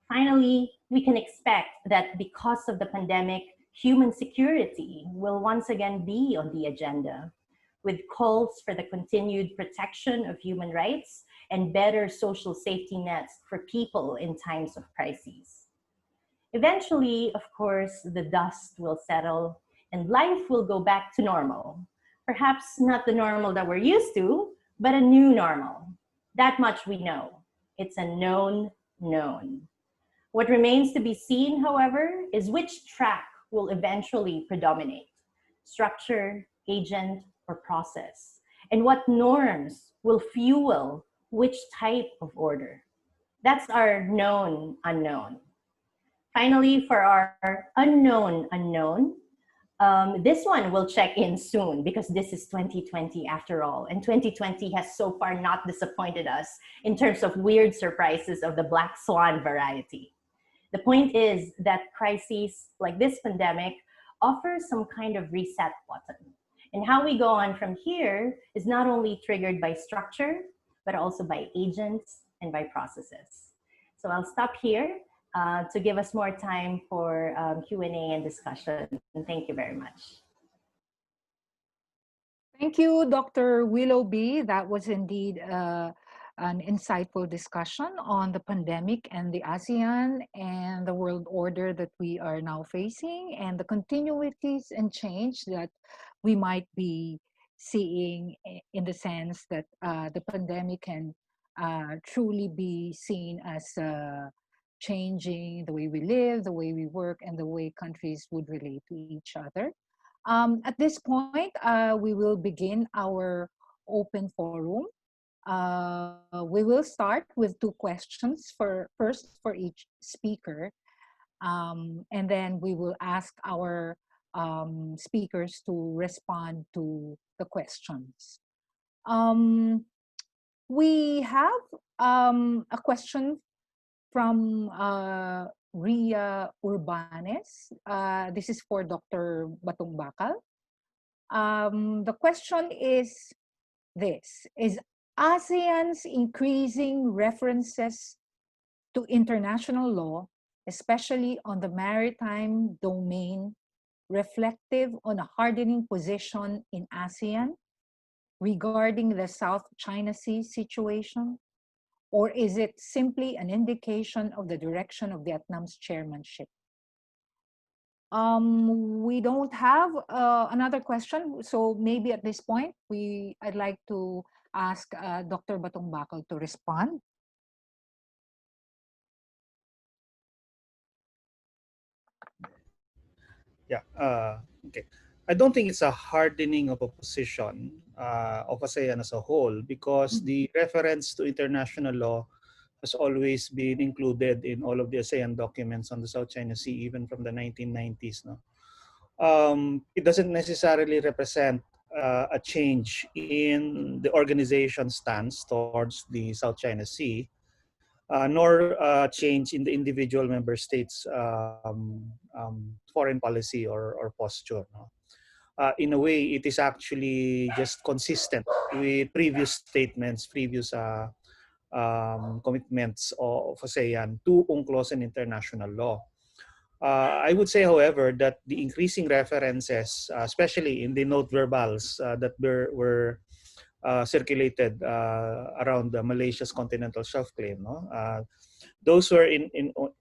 Finally, we can expect that because of the pandemic, human security will once again be on the agenda, with calls for the continued protection of human rights and better social safety nets for people in times of crises. Eventually, of course, the dust will settle and life will go back to normal. Perhaps not the normal that we're used to, but a new normal. That much we know. It's a known known. What remains to be seen, however, is which track will eventually predominate: structure, agent, or process, and what norms will fuel which type of order. That's our known unknown. Finally, for our unknown unknown, this one will check in soon because this is 2020 after all, and 2020 has so far not disappointed us in terms of weird surprises of the black swan variety. The point is that crises like this pandemic offer some kind of reset button. And how we go on from here is not only triggered by structure, but also by agents and by processes. So I'll stop here to give us more time for Q&A and discussion. And thank you very much. Thank you, Dr. Willoughby. That was indeed an insightful discussion on the pandemic and the ASEAN and the world order that we are now facing, and the continuities and change that we might be seeing, in the sense that the pandemic can truly be seen as changing the way we live, the way we work, and the way countries would relate to each other. At this point, we will begin our open forum. We will start with two questions first for each speaker, and then we will ask our speakers to respond to the questions. We have a question from Ria Urbanes. This is for Dr. Batong Bakal. The question is this: is ASEAN's increasing references to international law, especially on the maritime domain, reflective on a hardening position in ASEAN regarding the South China Sea situation? Or is it simply an indication of the direction of Vietnam's chairmanship? We don't have another question, so maybe at this point, I'd like to ask Dr. Batong Bakal to respond. Yeah. Okay. I don't think it's a hardening of a position of ASEAN as a whole, because the reference to international law has always been included in all of the ASEAN documents on the South China Sea, even from the 1990s. No? It doesn't necessarily represent a change in the organization's stance towards the South China Sea, nor change in the individual member states' foreign policy or posture. No? In a way, it is actually just consistent with previous statements, previous commitments of ASEAN to UNCLOS and international law. I would say, however, that the increasing references, especially in the note verbals that were circulated around Malaysia's continental shelf claim, no? Those were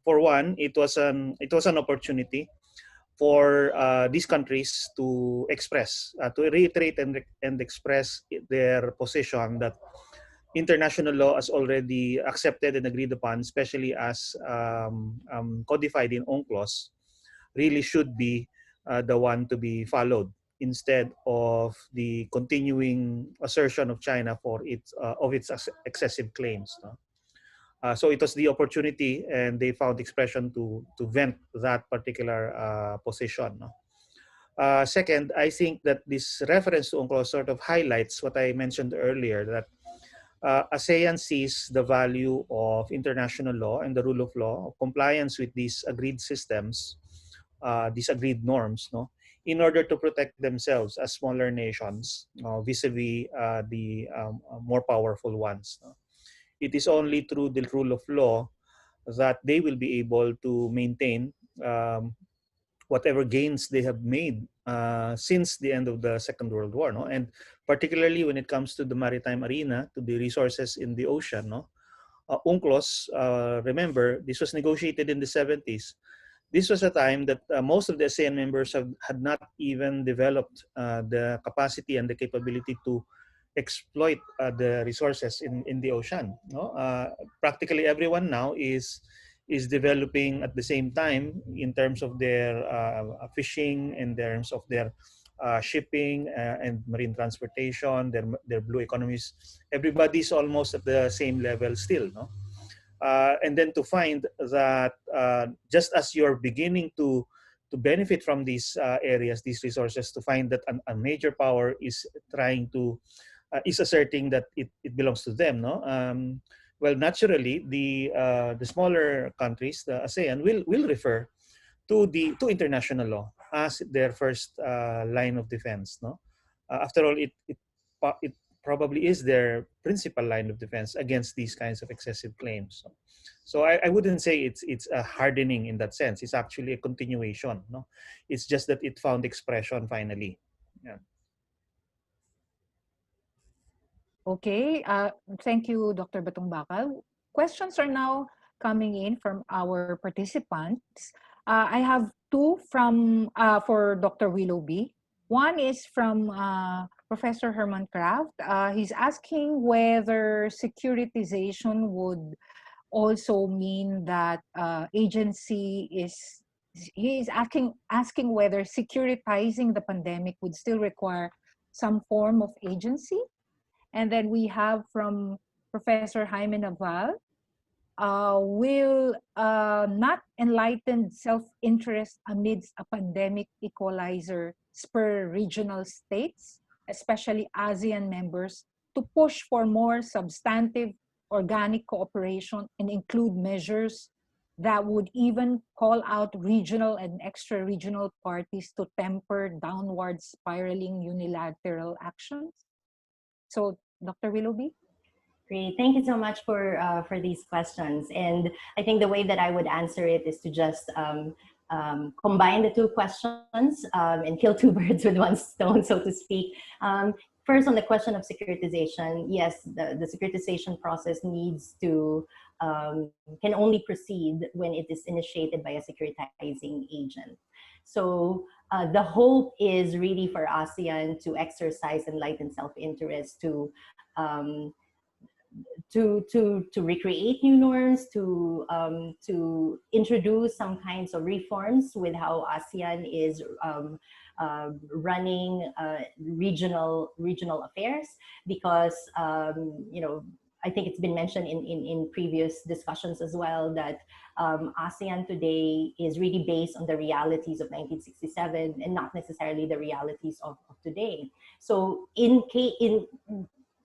for one, it was an opportunity for these countries to express, to reiterate and express their position that international law is already accepted and agreed upon, especially as codified in UNCLOS, really should be the one to be followed instead of the continuing assertion of China for its excessive claims. No? So it was the opportunity, and they found expression to vent that particular position. No? Second, I think that this reference to UNCLOS sort of highlights what I mentioned earlier, that ASEAN sees the value of international law and the rule of law, compliance with these agreed systems, these agreed norms, no, in order to protect themselves as smaller nations vis-a-vis the more powerful ones. No? It is only through the rule of law that they will be able to maintain whatever gains they have made since the end of the Second World War, no? And particularly when it comes to the maritime arena, to the resources in the ocean, no? UNCLOS, remember, this was negotiated in the 70s. This was a time that most of the ASEAN members had not even developed the capacity and the capability to exploit the resources in the ocean. No? Practically everyone now is developing at the same time in terms of their fishing, in terms of their shipping and marine transportation, their blue economies. Everybody's almost at the same level still, no? And then to find that just as you're beginning to benefit from these areas, these resources, to find that a major power is trying to is asserting that it belongs to them, no? Well, naturally, the smaller countries, the ASEAN, will refer to international law as their first line of defense, no? After all, it probably is their principal line of defense against these kinds of excessive claims. So I wouldn't say it's a hardening in that sense. It's actually a continuation. No, it's just that it found expression finally. Yeah. Okay, thank you, Dr. Batong Bakal. Questions are now coming in from our participants. I have two from for Dr. Willoughby. One is from Professor Herman Kraft. He's asking whether securitization would also mean that agency is. He is asking whether securitizing the pandemic would still require some form of agency. And then we have from Professor Jaime Naval, will not enlightened self-interest amidst a pandemic equalizer spur regional states, especially ASEAN members, to push for more substantive organic cooperation and include measures that would even call out regional and extra-regional parties to temper downward spiraling unilateral actions? So, Dr. Willoughby? Great. Thank you so much for these questions. And I think the way that I would answer it is to just combine the two questions and kill two birds with one stone, so to speak. First, on the question of securitization, yes, the securitization process needs to can only proceed when it is initiated by a securitizing agent. So the hope is really for ASEAN to exercise enlightened self-interest to recreate new norms, to introduce some kinds of reforms with how ASEAN is running regional affairs, because you know, I think it's been mentioned in previous discussions as well that ASEAN today is really based on the realities of 1967 and not necessarily the realities of today. So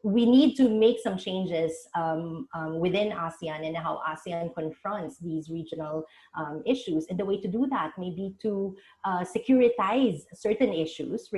we need to make some changes within ASEAN and how ASEAN confronts these regional issues. And the way to do that may be to securitize certain issues.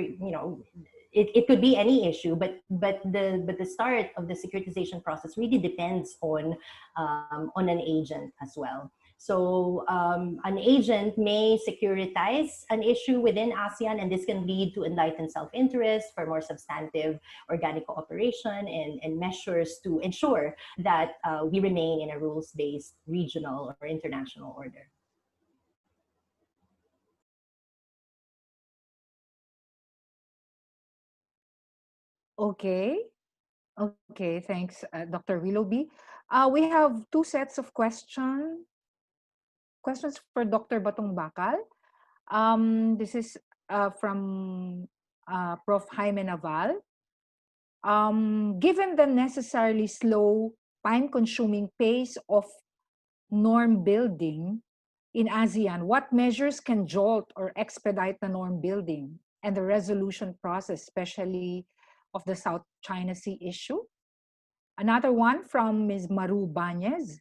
It could be any issue, but the start of the securitization process really depends on an agent as well. So an agent may securitize an issue within ASEAN, and this can lead to enlightened self-interest for more substantive organic cooperation and measures to ensure that we remain in a rules-based regional or international order. Okay. Okay, thanks, Dr. Willoughby. We have two sets of questions for Dr. Batong Bakal. This is from Prof. Jaime Naval. Given the necessarily slow, time-consuming pace of norm building in ASEAN, what measures can jolt or expedite the norm building and the resolution process, especially of the South China Sea issue? Another one from Ms. Maru Banez.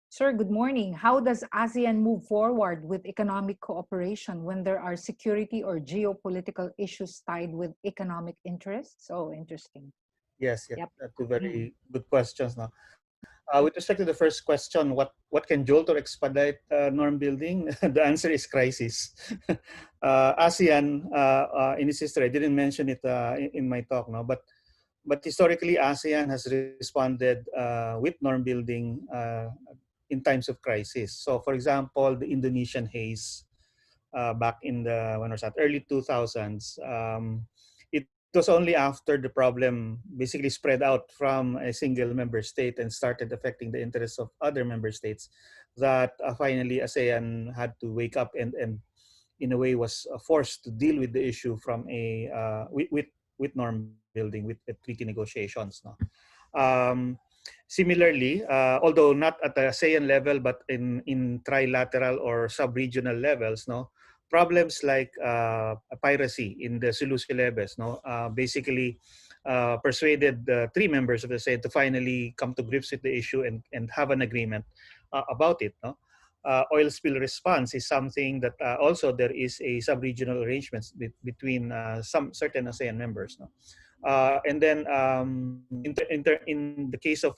Sir, good morning. How does ASEAN move forward with economic cooperation when there are security or geopolitical issues tied with economic interests? Oh, interesting. Yes, yeah, Yep. two very good questions now. With respect to the first question, what can jolt or expedite norm building? The answer is crisis. ASEAN, in its history, I didn't mention it in my talk now, but historically, ASEAN has responded with norm building in times of crisis. So, for example, the Indonesian haze back in the when was that early 2000s. It was only after the problem basically spread out from a single member state and started affecting the interests of other member states that finally ASEAN had to wake up and in a way was forced to deal with the issue from a with norm building with treaty negotiations. No? Um, Similarly, although not at the ASEAN level, but in trilateral or sub-regional levels, no, problems like piracy in the Sulu Celebes, no, basically persuaded the three members of the Senate to finally come to grips with the issue and have an agreement about it. No? Oil spill response is something that also there is a sub-regional arrangements between some certain ASEAN members. No? And then in the case of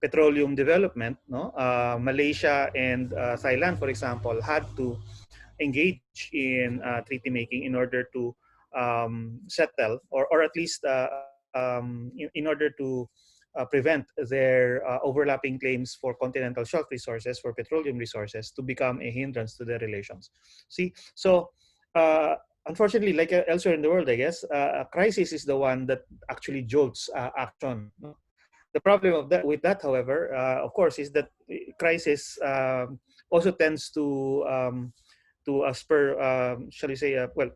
petroleum development, no, Malaysia and Thailand, for example, had to engage in treaty making in order to settle or at least in order to prevent their overlapping claims for continental shelf resources, for petroleum resources, to become a hindrance to their relations. See, so unfortunately, like elsewhere in the world, I guess, a crisis is the one that actually jolts action. The problem with that, however, of course, is that crisis also tends to spur, shall we say, well,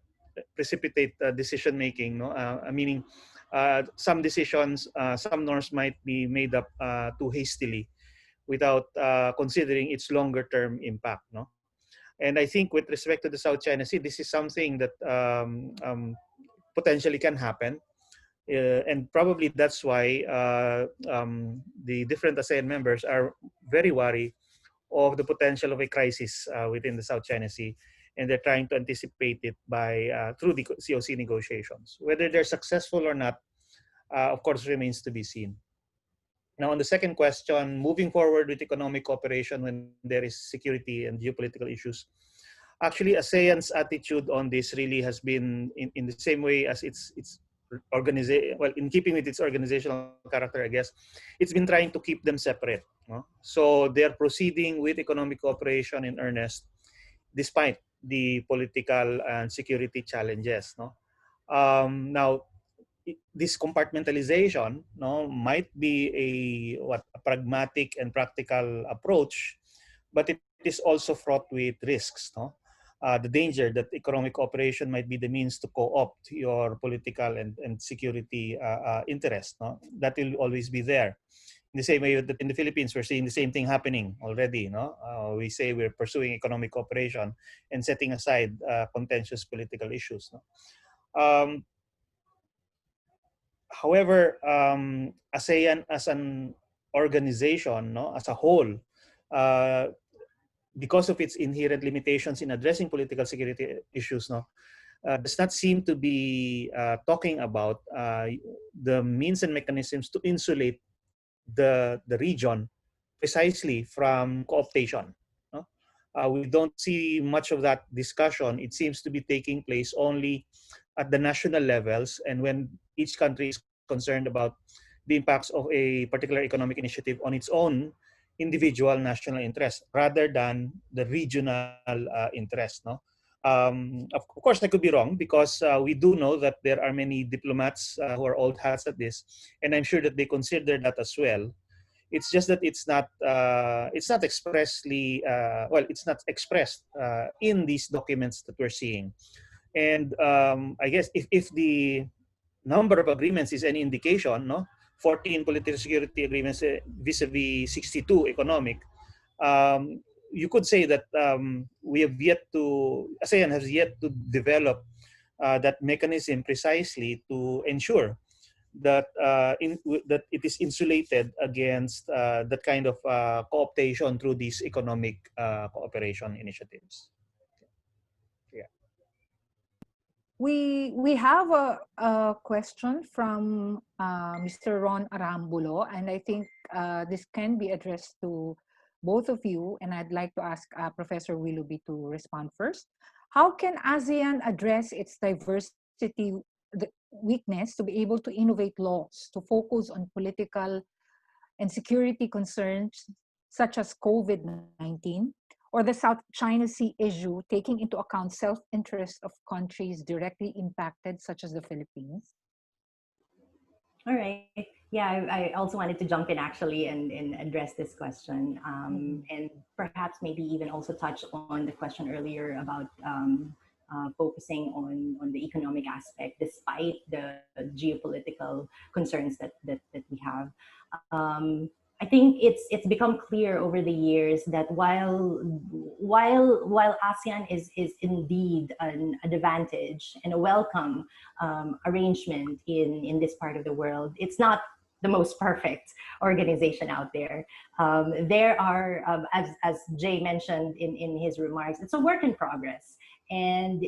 precipitate decision making. No, meaning some decisions, some norms might be made up too hastily, without considering its longer term impact. No, and I think with respect to the South China Sea, this is something that potentially can happen. And probably that's why the different ASEAN members are very wary of the potential of a crisis within the South China Sea, and they're trying to anticipate it by through the COC negotiations. Whether they're successful or not, of course, remains to be seen. Now, on the second question, moving forward with economic cooperation when there is security and geopolitical issues, actually, ASEAN's attitude on this really has been in the same way as its organization. Well, in keeping with its organizational character, I guess, it's been trying to keep them separate. No? So they're proceeding with economic cooperation in earnest, despite the political and security challenges. No? Now, this compartmentalization, no, might be a pragmatic and practical approach, but it is also fraught with risks. No? the danger that economic cooperation might be the means to co-opt your political and security interest. No? That will always be there. In the same way that in the Philippines, we're seeing the same thing happening already. No? We say we're pursuing economic cooperation and setting aside contentious political issues. No? However, ASEAN as an organization, no, as a whole, uh, because of its inherent limitations in addressing political security issues, no, does not seem to be talking about the means and mechanisms to insulate the region precisely from co-optation. No? We don't see much of that discussion. It seems to be taking place only at the national levels, and when each country is concerned about the impacts of a particular economic initiative on its own individual national interest rather than the regional interest. No? Of course, I could be wrong because we do know that there are many diplomats who are old hats at this, and I'm sure that they consider that as well. It's just that it's not expressly it's not expressed in these documents that we're seeing. And I guess if the number of agreements is any indication, no, 14 political security agreements vis-a-vis 62 economic. You could say that we have yet to ASEAN has yet to develop that mechanism precisely to ensure that that it is insulated against that kind of co-optation through these economic cooperation initiatives. Yeah. We have a question from Mr. Ron Arambulo, and I think this can be addressed to both of you, and I'd like to ask Professor Willoughby to respond first. How can ASEAN address its diversity weakness to be able to innovate laws to focus on political and security concerns such as COVID-19 or the South China Sea issue, taking into account self-interest of countries directly impacted, such as the Philippines? All right. Yeah, I also wanted to jump in actually and address this question, and perhaps maybe even also touch on the question earlier about focusing on the economic aspect despite the geopolitical concerns that we have. I think it's become clear over the years that while ASEAN is indeed an advantage and a welcome arrangement in this part of the world, it's not the most perfect organization out there. There are, as Jay mentioned in his remarks, it's a work in progress. And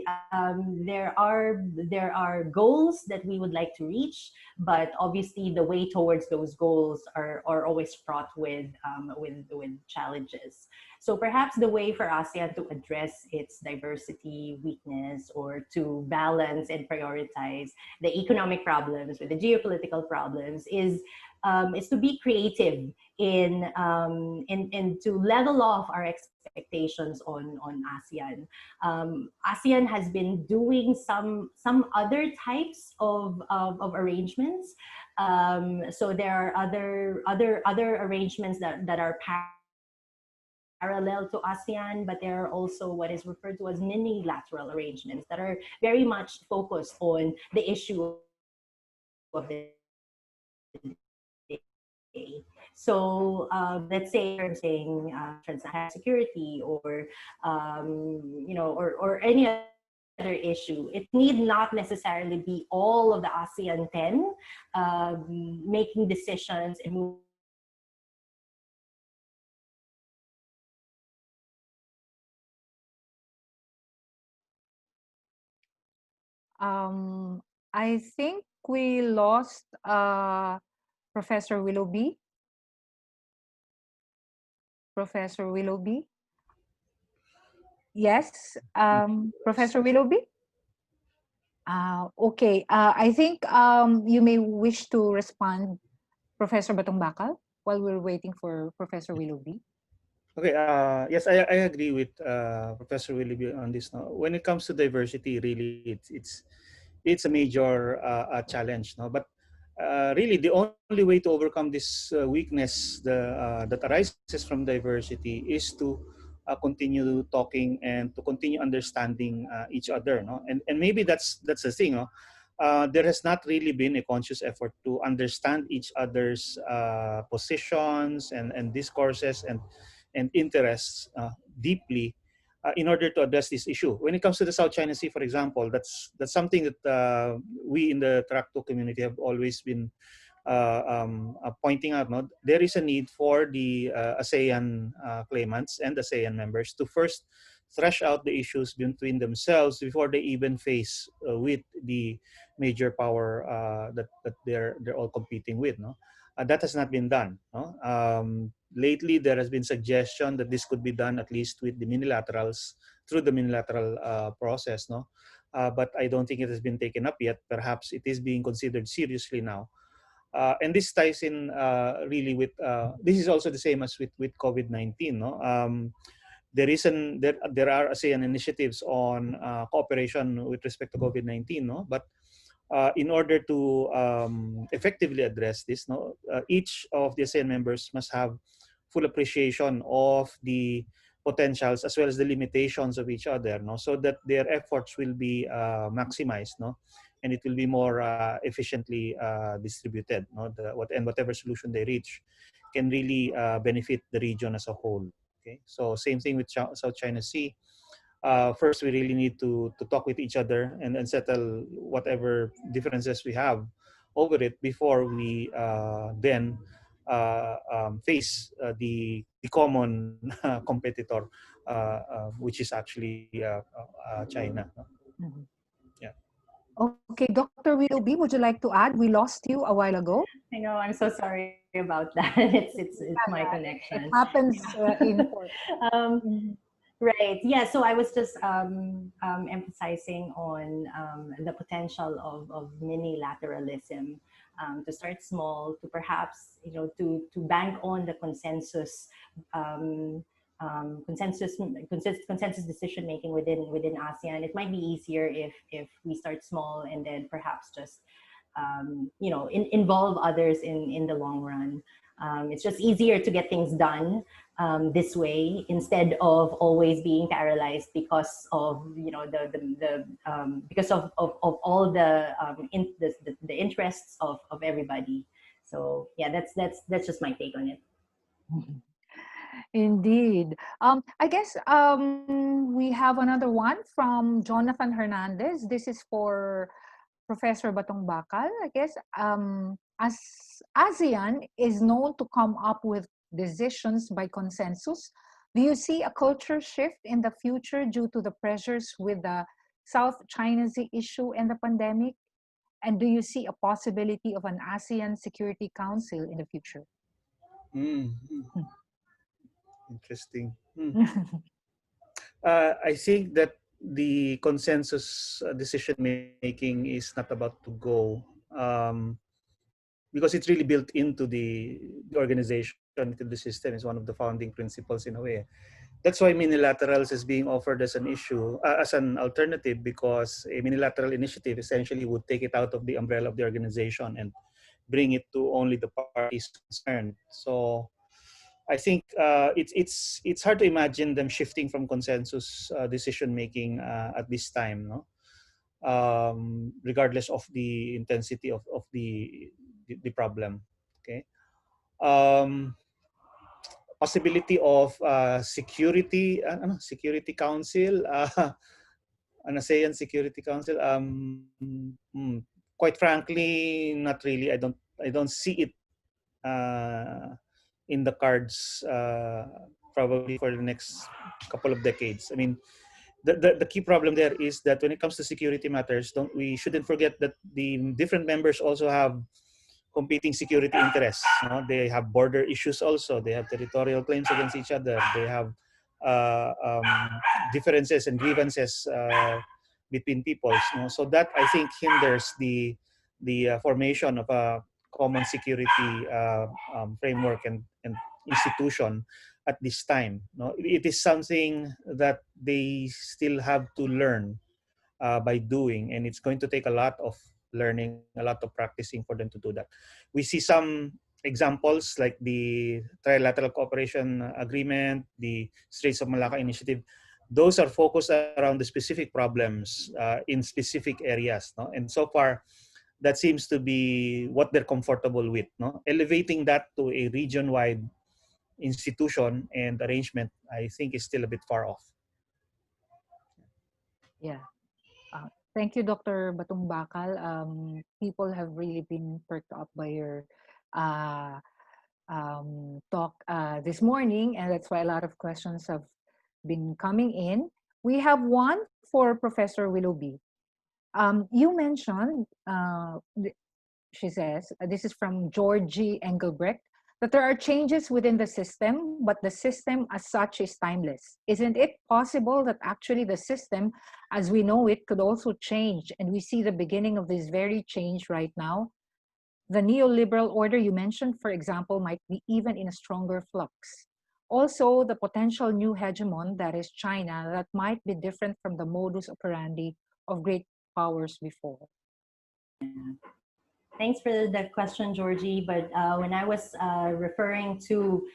there are goals that we would like to reach, but obviously the way towards those goals are always fraught with challenges. So perhaps the way for ASEAN to address its diversity weakness, or to balance and prioritize the economic problems with the geopolitical problems, is to be creative in to level off our expectations on ASEAN. ASEAN has been doing some other types of arrangements. So there are other arrangements that are parallel to ASEAN, but there are also what is referred to as mini-lateral arrangements that are very much focused on the issue of the day. So let's say you're saying transnational security, or or any other issue. It need not necessarily be all of the ASEAN 10 making decisions and moving I think we lost Professor Willoughby. Professor Willoughby? Yes, Professor Willoughby? Okay, I think you may wish to respond, Professor Batong-Bakal, while we're waiting for Professor Willoughby. Okay. Yes, I agree with Professor Willoughby on this. Now, when it comes to diversity, really, it's a major challenge. No, but really, the only way to overcome this weakness that arises from diversity is to continue talking and to continue understanding each other. No? And maybe that's the thing. No? There has not really been a conscious effort to understand each other's positions and discourses and interests deeply in order to address this issue. When it comes to the South China Sea, for example, that's something that we in the Tracto community have always been pointing out. No, there is a need for the ASEAN claimants and ASEAN members to first thresh out the issues between themselves before they even face with the major power that they're all competing with. No, that has not been done. No, lately there has been suggestion that this could be done at least with the minilaterals through the minilateral process. No, but I don't think it has been taken up yet. Perhaps it is being considered seriously now. And this ties in really with this is also the same as with COVID-19. No, there are ASEAN initiatives on cooperation with respect to COVID-19. No, but in order to effectively address this, no, each of the ASEAN members must have full appreciation of the potentials as well as the limitations of each other, no, so that their efforts will be maximized, no, and it will be more efficiently distributed, no, and whatever solution they reach can really benefit the region as a whole. Okay, so same thing with South China Sea. First, we really need to talk with each other and settle whatever differences we have over it before we then face the common competitor, which is actually China. Mhm. Yeah. Okay, Dr. Willoughby, would you like to add? We lost you a while ago. I know. I'm so sorry about that. It's my It connection. happens in court. Um, Mhm. right. Yeah. So I was just emphasizing on the potential of minilateralism, to start small, to perhaps to bank on the um, consensus decision making within ASEAN. It might be easier if we start small and then perhaps just involve others in the long run. It's just easier to get things done this way instead of always being paralyzed because of because of all the interests of everybody. So yeah, that's just my take on it. Indeed. I guess we have another one from Jonathan Hernandez. This is for Professor Batong Bakal. I guess as ASEAN is known to come up with decisions by consensus, do you see a culture shift in the future due to the pressures with the South China Sea issue and the pandemic? And do you see a possibility of an ASEAN Security Council in the future? Mm, interesting. I think that the consensus decision making is not about to go, um, because it's really built into the organization, into the system. Is one of the founding principles in a way. That's why minilaterals is being offered as an issue, as an alternative, because a minilateral initiative essentially would take it out of the umbrella of the organization and bring it to only the parties concerned. So I think it's hard to imagine them shifting from consensus decision making at this time, no? Regardless of the intensity of the problem. Okay. Um, Possibility of security council, an ASEAN Security Council. Quite frankly, not really. I don't see it in the cards, probably for the next couple of decades. I mean, the key problem there is that when it comes to security matters, we shouldn't forget that the different members also have competing security interests. No? They have border issues also. They have territorial claims against each other. They have uh, um, differences and grievances between peoples. No? So that, I think, hinders the formation of a common security framework and institution at this time. No? It is something that they still have to learn by doing, and it's going to take a lot of learning, a lot of practicing for them to do that. We see some examples like the Trilateral Cooperation Agreement, the Straits of Malacca Initiative, those are focused around the specific problems in specific areas. No? And so far, that seems to be what they're comfortable with. No? Elevating that to a region-wide institution and arrangement, I think, is still a bit far off. Yeah. Thank you, Dr. Batong Bakal. People have really been perked up by your uh, talk this morning, and that's why a lot of questions have been coming in. We have one for Professor Willoughby. You mentioned, she says, this is from Georgie Engelbrecht, that there are changes within the system, but the system as such is timeless. Isn't it possible that actually the system as we know it could also change, and we see the beginning of this very change right now? The neoliberal order you mentioned, for example, might be even in a stronger flux. Also, the potential new hegemon, that is China, that might be different from the modus operandi of great powers before. Thanks for the question, Georgie. But when I was referring to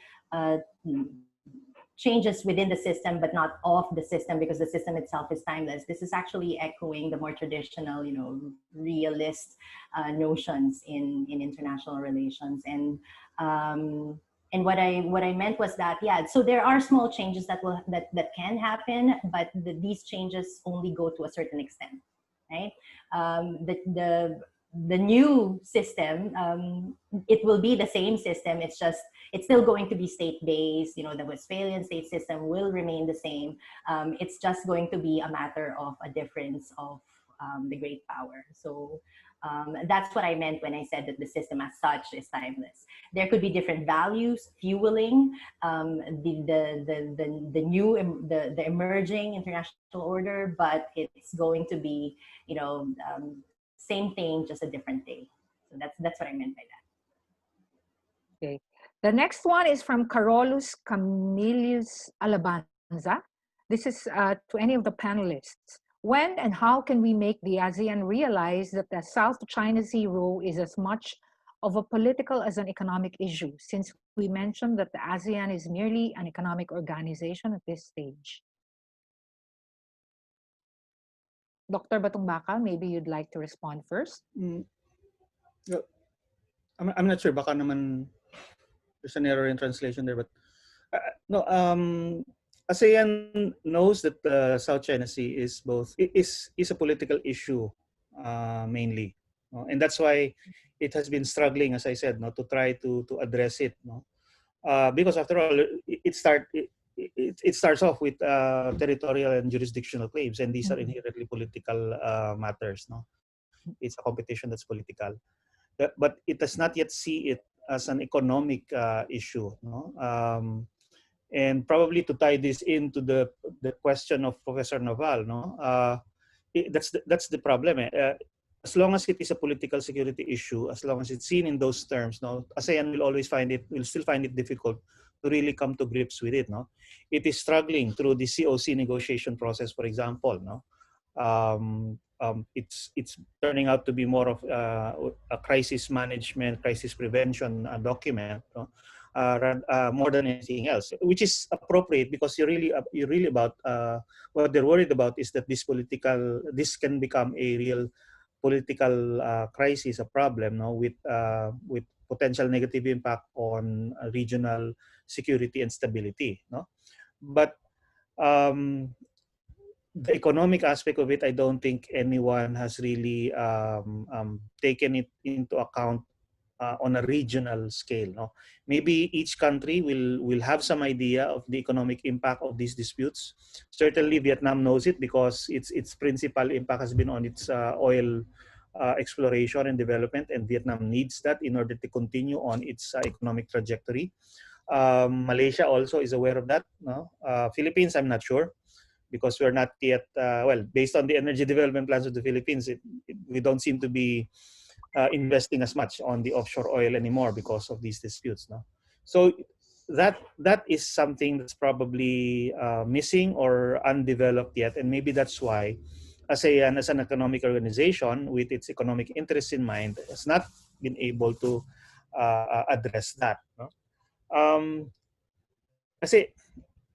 changes within the system, but not of the system, because the system itself is timeless, this is actually echoing the more traditional, realist notions in international relations. And what I meant was that, yeah, so there are small changes that can happen, but these changes only go to a certain extent, right? The new system, it will be the same system. It's still going to be state-based. The Westphalian state system will remain the same. It's just going to be a matter of a difference of the great power. So that's what I meant when I said that the system as such is timeless. There could be different values fueling the emerging international order, but it's going to be, same thing, just a different day. So that's what I meant by that. Okay. The next one is from Carolus Camillus Alabanza. This is to any of the panelists. When and how can we make the ASEAN realize that the South China Sea role is as much of a political as an economic issue, since we mentioned that the ASEAN is merely an economic organization at this stage? Dr. Batong Bakal, maybe you'd like to respond first. I'm not sure. Baka naman there's an error in translation there, but no. ASEAN knows that the South China Sea is a political issue mainly, and that's why it has been struggling, as I said, to try to address it, because after all, it starts off with territorial and jurisdictional claims, and these are inherently political matters. It's a competition that's political, but it does not yet see it as an economic issue. And probably to tie this into the question of Professor Naval, that's the problem. As long as it is a political security issue, as long as it's seen in those terms, ASEAN will still find it difficult to really come to grips with it. It is struggling through the COC negotiation process, for example. It's turning out to be more of a crisis management, crisis prevention document, more than anything else, which is appropriate because you're really about what they're worried about is that this can become a real political crisis, a problem, with potential negative impact on regional security and stability. But the economic aspect of it, I don't think anyone has really taken it into account on a regional scale. Maybe each country will have some idea of the economic impact of these disputes. Certainly, Vietnam knows it because its principal impact has been on its oil exploration and development, and Vietnam needs that in order to continue on its economic trajectory. Malaysia also is aware of that. Philippines, I'm not sure, because we're not yet, based on the energy development plans of the Philippines, we don't seem to be investing as much on the offshore oil anymore because of these disputes. So that is something that's probably missing or undeveloped yet, and maybe that's why ASEAN, as an economic organization with its economic interests in mind, has not been able to address that. No? Kasi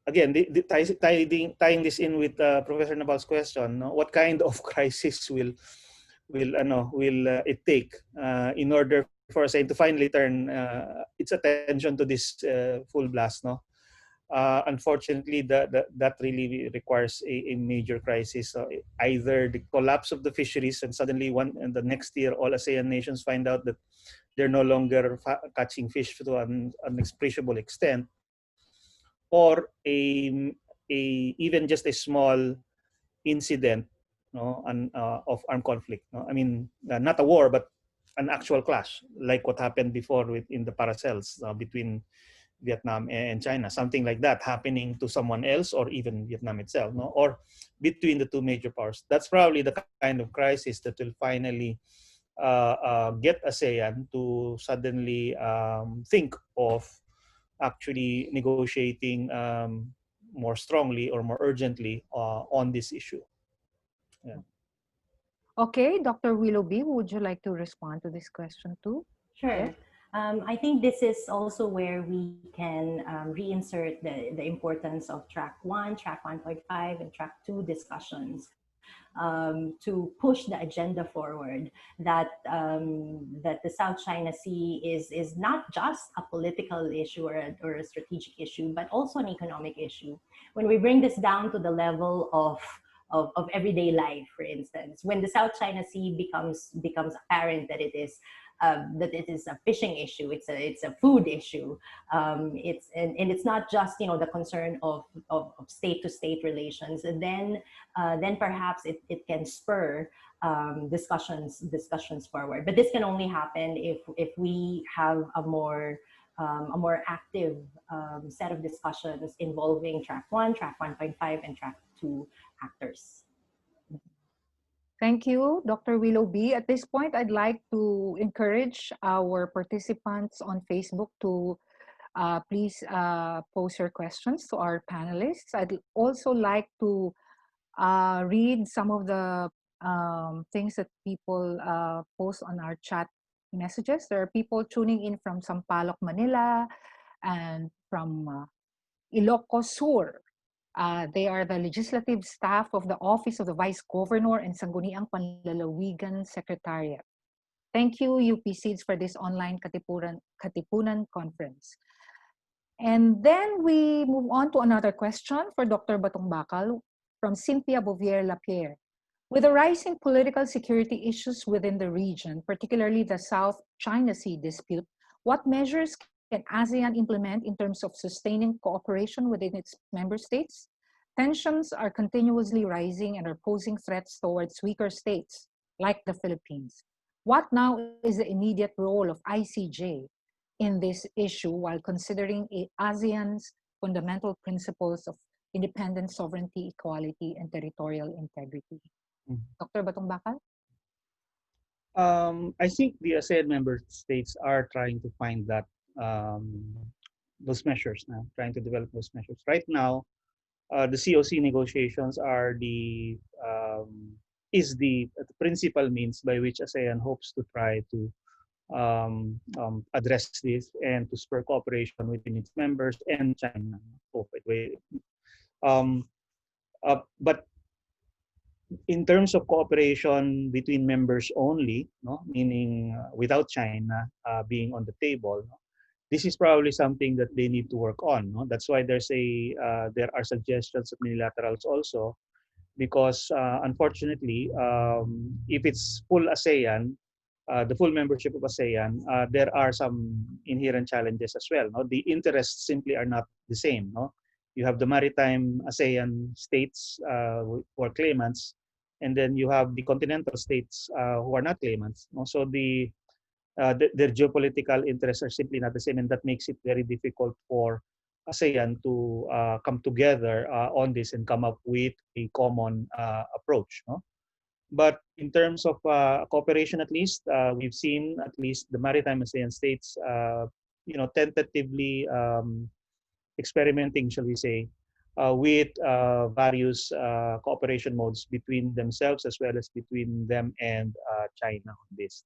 again, tying this in with Professor Nabal's question, no? What kind of crisis will it take in order for ASEAN to finally turn its attention to this full blast? No, unfortunately, that really requires a major crisis. Either the collapse of the fisheries, and suddenly and the next year, all ASEAN nations find out that they're no longer catching fish to an inexpressible extent, or even just a small incident, no, of armed conflict. No? I mean, not a war, but an actual clash, like what happened before in the Paracels between Vietnam and China, something like that happening to someone else or even Vietnam itself, no? Or between the two major powers. That's probably the kind of crisis that will finally get ASEAN to suddenly think of actually negotiating more strongly or more urgently on this issue. Yeah. Okay, Dr. Willoughby, would you like to respond to this question too? Sure. Yes. I think this is also where we can reinsert the importance of track 1, track 1.5, and track 2 discussions to push the agenda forward that the South China Sea is not just a political issue or a strategic issue, but also an economic issue. When we bring this down to the level of everyday life, for instance, when the South China Sea becomes apparent that it is a fishing issue, it's a food issue, and it's not just the concern of state to state relations, and then perhaps it can spur discussions forward. But this can only happen if we have a more active set of discussions involving track 1, track 1.5, and track 2 actors. Thank you, Dr. Willoughby. At this point, I'd like to encourage our participants on Facebook to please pose your questions to our panelists. I'd also like to read some of the things that people post on our chat messages. There are people tuning in from Sampaloc, Manila, and from Ilocos Sur. They are the legislative staff of the Office of the Vice Governor and Sangguniang Panlalawigan Secretariat. Thank you, UPCIDS, for this online Katipunan Conference. And then we move on to another question for Dr. Batong Bakal from Cynthia Bouvier Lapierre. With the rising political security issues within the region, particularly the South China Sea dispute, what measures can ASEAN implement in terms of sustaining cooperation within its member states? Tensions are continuously rising and are posing threats towards weaker states, like the Philippines. What now is the immediate role of ICJ in this issue while considering ASEAN's fundamental principles of independence, sovereignty, equality, and territorial integrity? Dr. Batong Bakal? I think the ASEAN member states are trying to find those measures now, trying to develop those measures. Right now, the COC negotiations are the principal means by which ASEAN hopes to try to address this and to spur cooperation within its members and China. But in terms of cooperation between members only, no, meaning without China being on the table, no, this is probably something that they need to work on. No? That's why there are suggestions of unilaterals also, because unfortunately, if it's full ASEAN, the full membership of ASEAN, there are some inherent challenges as well. No? The interests simply are not the same. No? You have the maritime ASEAN states who are claimants, and then you have the continental states who are not claimants. No? So their geopolitical interests are simply not the same, and that makes it very difficult for ASEAN to come together on this and come up with a common approach. No? But in terms of cooperation, at least we've seen at least the maritime ASEAN states, tentatively experimenting, shall we say, with various cooperation modes between themselves as well as between them and China on this.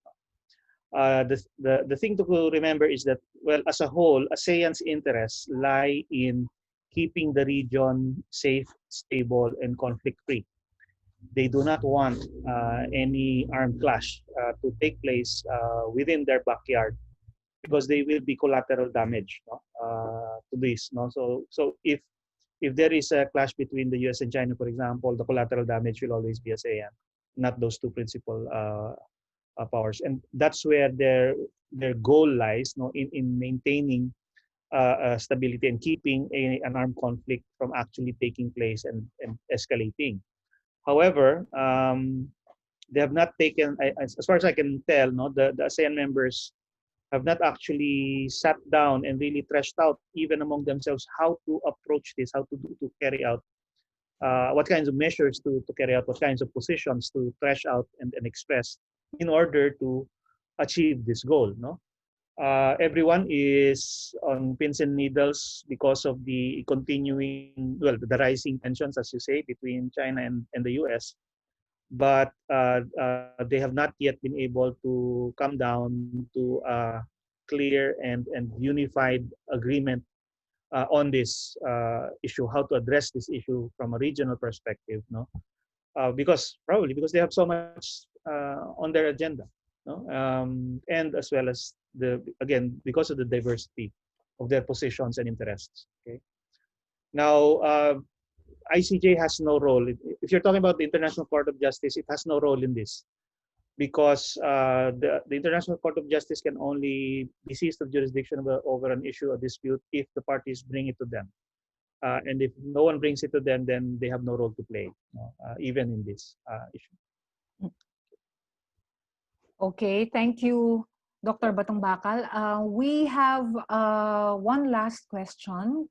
The thing to remember is that, well, as a whole, ASEAN's interests lie in keeping the region safe, stable, and conflict-free. They do not want any armed clash to take place within their backyard, because they will be collateral damage, no? To this. No? So if there is a clash between the US and China, for example, the collateral damage will always be ASEAN, not those two principal powers. And that's where their goal lies, no, in maintaining stability and keeping an armed conflict from actually taking place and escalating. However, they have not taken, as far as I can tell, no, the ASEAN members have not actually sat down and really threshed out, even among themselves, how to approach this, how to carry out, what kinds of measures to carry out, what kinds of positions to thresh out and express in order to achieve this goal. No, everyone is on pins and needles because of the continuing, well, the rising tensions, as you say, between China and the US. But they have not yet been able to come down to a clear and unified agreement on this issue, how to address this issue from a regional perspective, no? Probably because they have so much on their agenda, no? And as well as again, because of the diversity of their positions and interests. Okay. Now, ICJ has no role. If you're talking about the International Court of Justice, it has no role in this, because the International Court of Justice can only be seized of jurisdiction over an issue or dispute if the parties bring it to them. And if no one brings it to them, then they have no role to play, even in this issue. Okay, thank you, Dr. Batong Bakal. We have one last question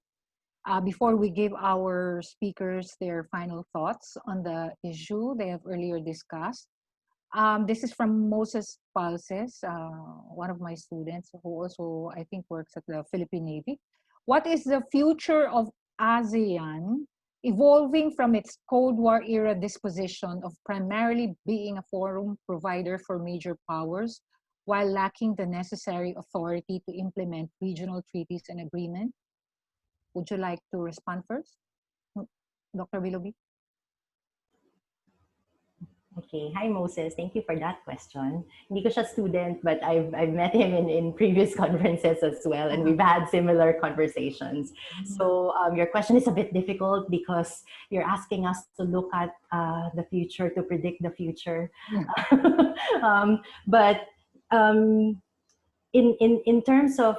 before we give our speakers their final thoughts on the issue they have earlier discussed. This is from Moses Palses, one of my students who also, I think, works at the Philippine Navy. What is the future of ASEAN evolving from its Cold War era disposition of primarily being a forum provider for major powers while lacking the necessary authority to implement regional treaties and agreements? Would you like to respond first, Dr. Willoughby? Okay, hi Moses. Thank you for that question. Hindi ko siya student, but I've met him in previous conferences as well, and we've had similar conversations. So your question is a bit difficult because you're asking us to look at the future, to predict the future. But in terms of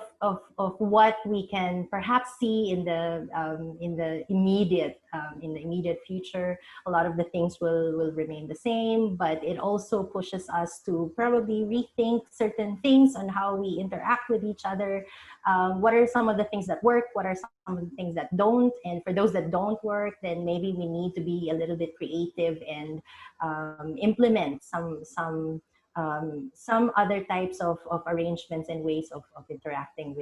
what we can perhaps see in the immediate future, a lot of the things will remain the same, but it also pushes us to probably rethink certain things on how we interact with each other. What are some of the things that work? What are some of the things that don't? And for those that don't work, then maybe we need to be a little bit creative and implement some other types of arrangements and ways of interacting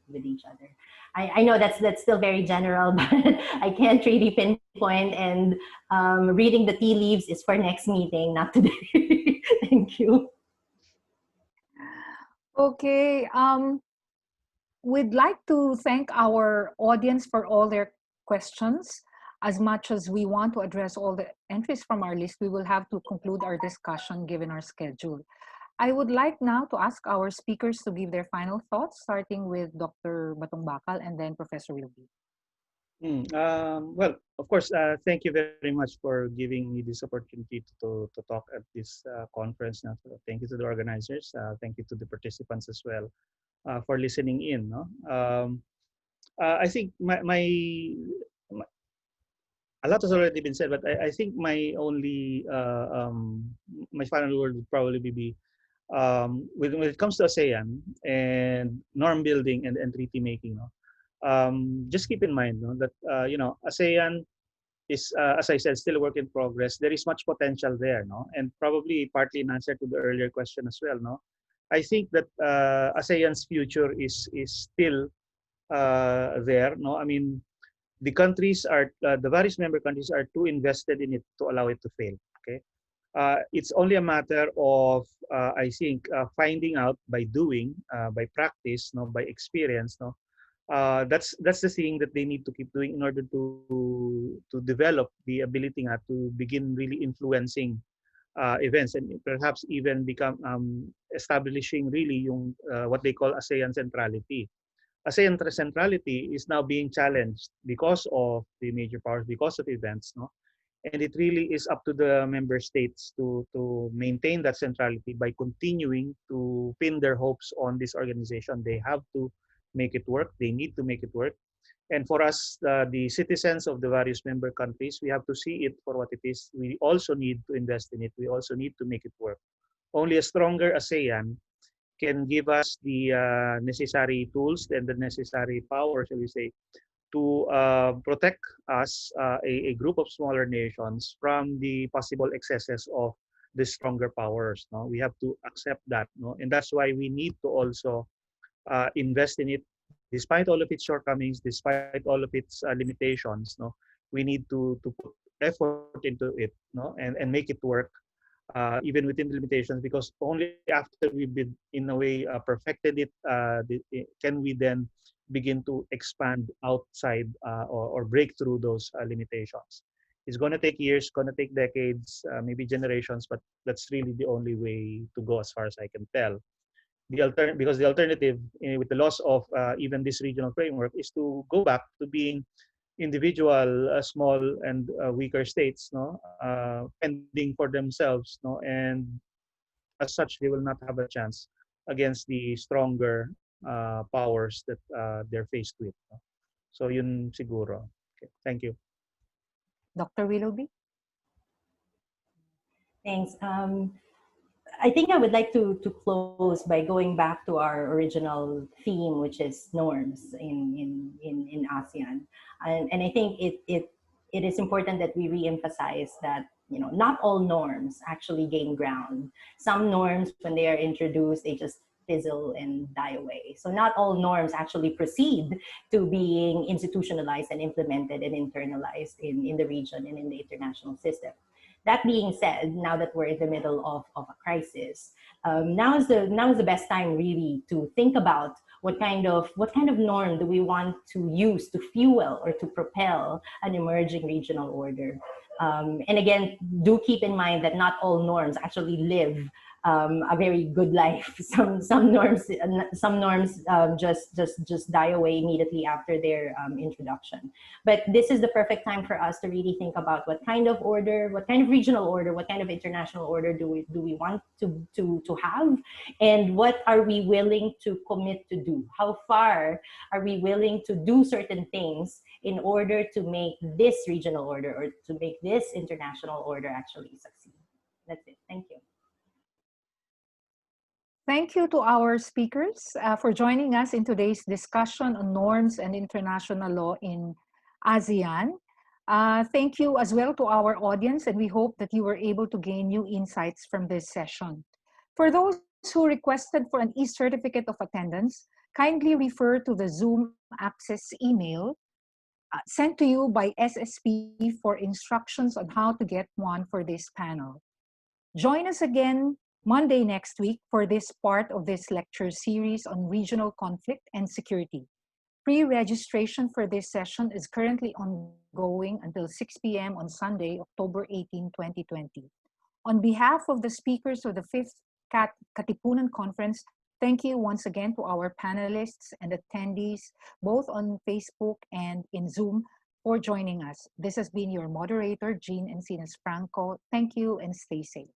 with each other. I know that's still very general, but I can't really pinpoint, and reading the tea leaves is for next meeting, not today. Thank you. Okay, we'd like to thank our audience for all their questions. As much as we want to address all the entries from our list, we will have to conclude our discussion given our schedule. I would like now to ask our speakers to give their final thoughts, starting with Dr. Batong Bakal and then Professor Willoughby. Well, of course, thank you very much for giving me this opportunity to talk at this conference. So thank you to the organizers. Thank you to the participants as well for listening in. No? I think a lot has already been said, but I think my only my final word would probably be when it comes to ASEAN and norm building and treaty making. No? Just keep in mind, no, that ASEAN is, as I said, still a work in progress. There is much potential there, no, and probably partly in answer to the earlier question as well, no. I think that ASEAN's future is still there, no. I mean, the countries are the various member countries are too invested in it to allow it to fail. Okay, It's only a matter of, I think, finding out by doing, by practice, no, by experience, no. That's the thing that they need to keep doing in order to develop the ability nga to begin really influencing events and perhaps even become establishing really yung what they call ASEAN centrality. ASEAN centrality is now being challenged because of the major powers, because of events, no? And it really is up to the member states to maintain that centrality by continuing to pin their hopes on this organization. They have to make it work. They need to make it work. And for us, the citizens of the various member countries, we have to see it for what it is. We also need to invest in it. We also need to make it work. Only a stronger ASEAN can give us the necessary tools and the necessary power, shall we say, to protect us, a group of smaller nations, from the possible excesses of the stronger powers. No? We have to accept that. No? And that's why we need to also invest in it, despite all of its shortcomings, despite all of its limitations. No? We need to put effort into it, no? And make it work, even within the limitations, because only after we've been, in a way, perfected it, can we then begin to expand outside, or break through those limitations. It's going to take years, going to take decades, maybe generations, but that's really the only way to go as far as I can tell. Because the alternative, with the loss of even this regional framework, is to go back to being individual, small and weaker states, no, fending for themselves, no, and as such, they will not have a chance against the stronger powers that they're faced with. No? So yun siguro. Okay. Thank you. Dr. Willoughby? Thanks. I think I would like to close by going back to our original theme, which is norms in ASEAN. And I think it is important that we reemphasize that, not all norms actually gain ground. Some norms, when they are introduced, they just fizzle and die away. So not all norms actually proceed to being institutionalized and implemented and internalized in the region and in the international system. That being said, now that we're in the middle of a crisis, now is the best time really to think about what kind of norm do we want to use to fuel or to propel an emerging regional order. And again, do keep in mind that not all norms actually live a very good life. Some norms just die away immediately after their introduction. But this is the perfect time for us to really think about what kind of order, what kind of regional order, what kind of international order do we want to have, and what are we willing to commit to do? How far are we willing to do certain things in order to make this regional order or to make this international order actually succeed? That's it. Thank you. Thank you to our speakers for joining us in today's discussion on norms and international law in ASEAN. Thank you as well to our audience, and we hope that you were able to gain new insights from this session. For those who requested for an e-certificate of attendance, kindly refer to the Zoom access email sent to you by SSP for instructions on how to get one for this panel. Join us again Monday next week for this part of this lecture series on regional conflict and security. Pre-registration for this session is currently ongoing until 6 p.m. on Sunday, October 18, 2020. On behalf of the speakers of the 5th Katipunan Conference, thank you once again to our panelists and attendees, both on Facebook and in Zoom, for joining us. This has been your moderator, Jean Encinas Franco. Thank you and stay safe.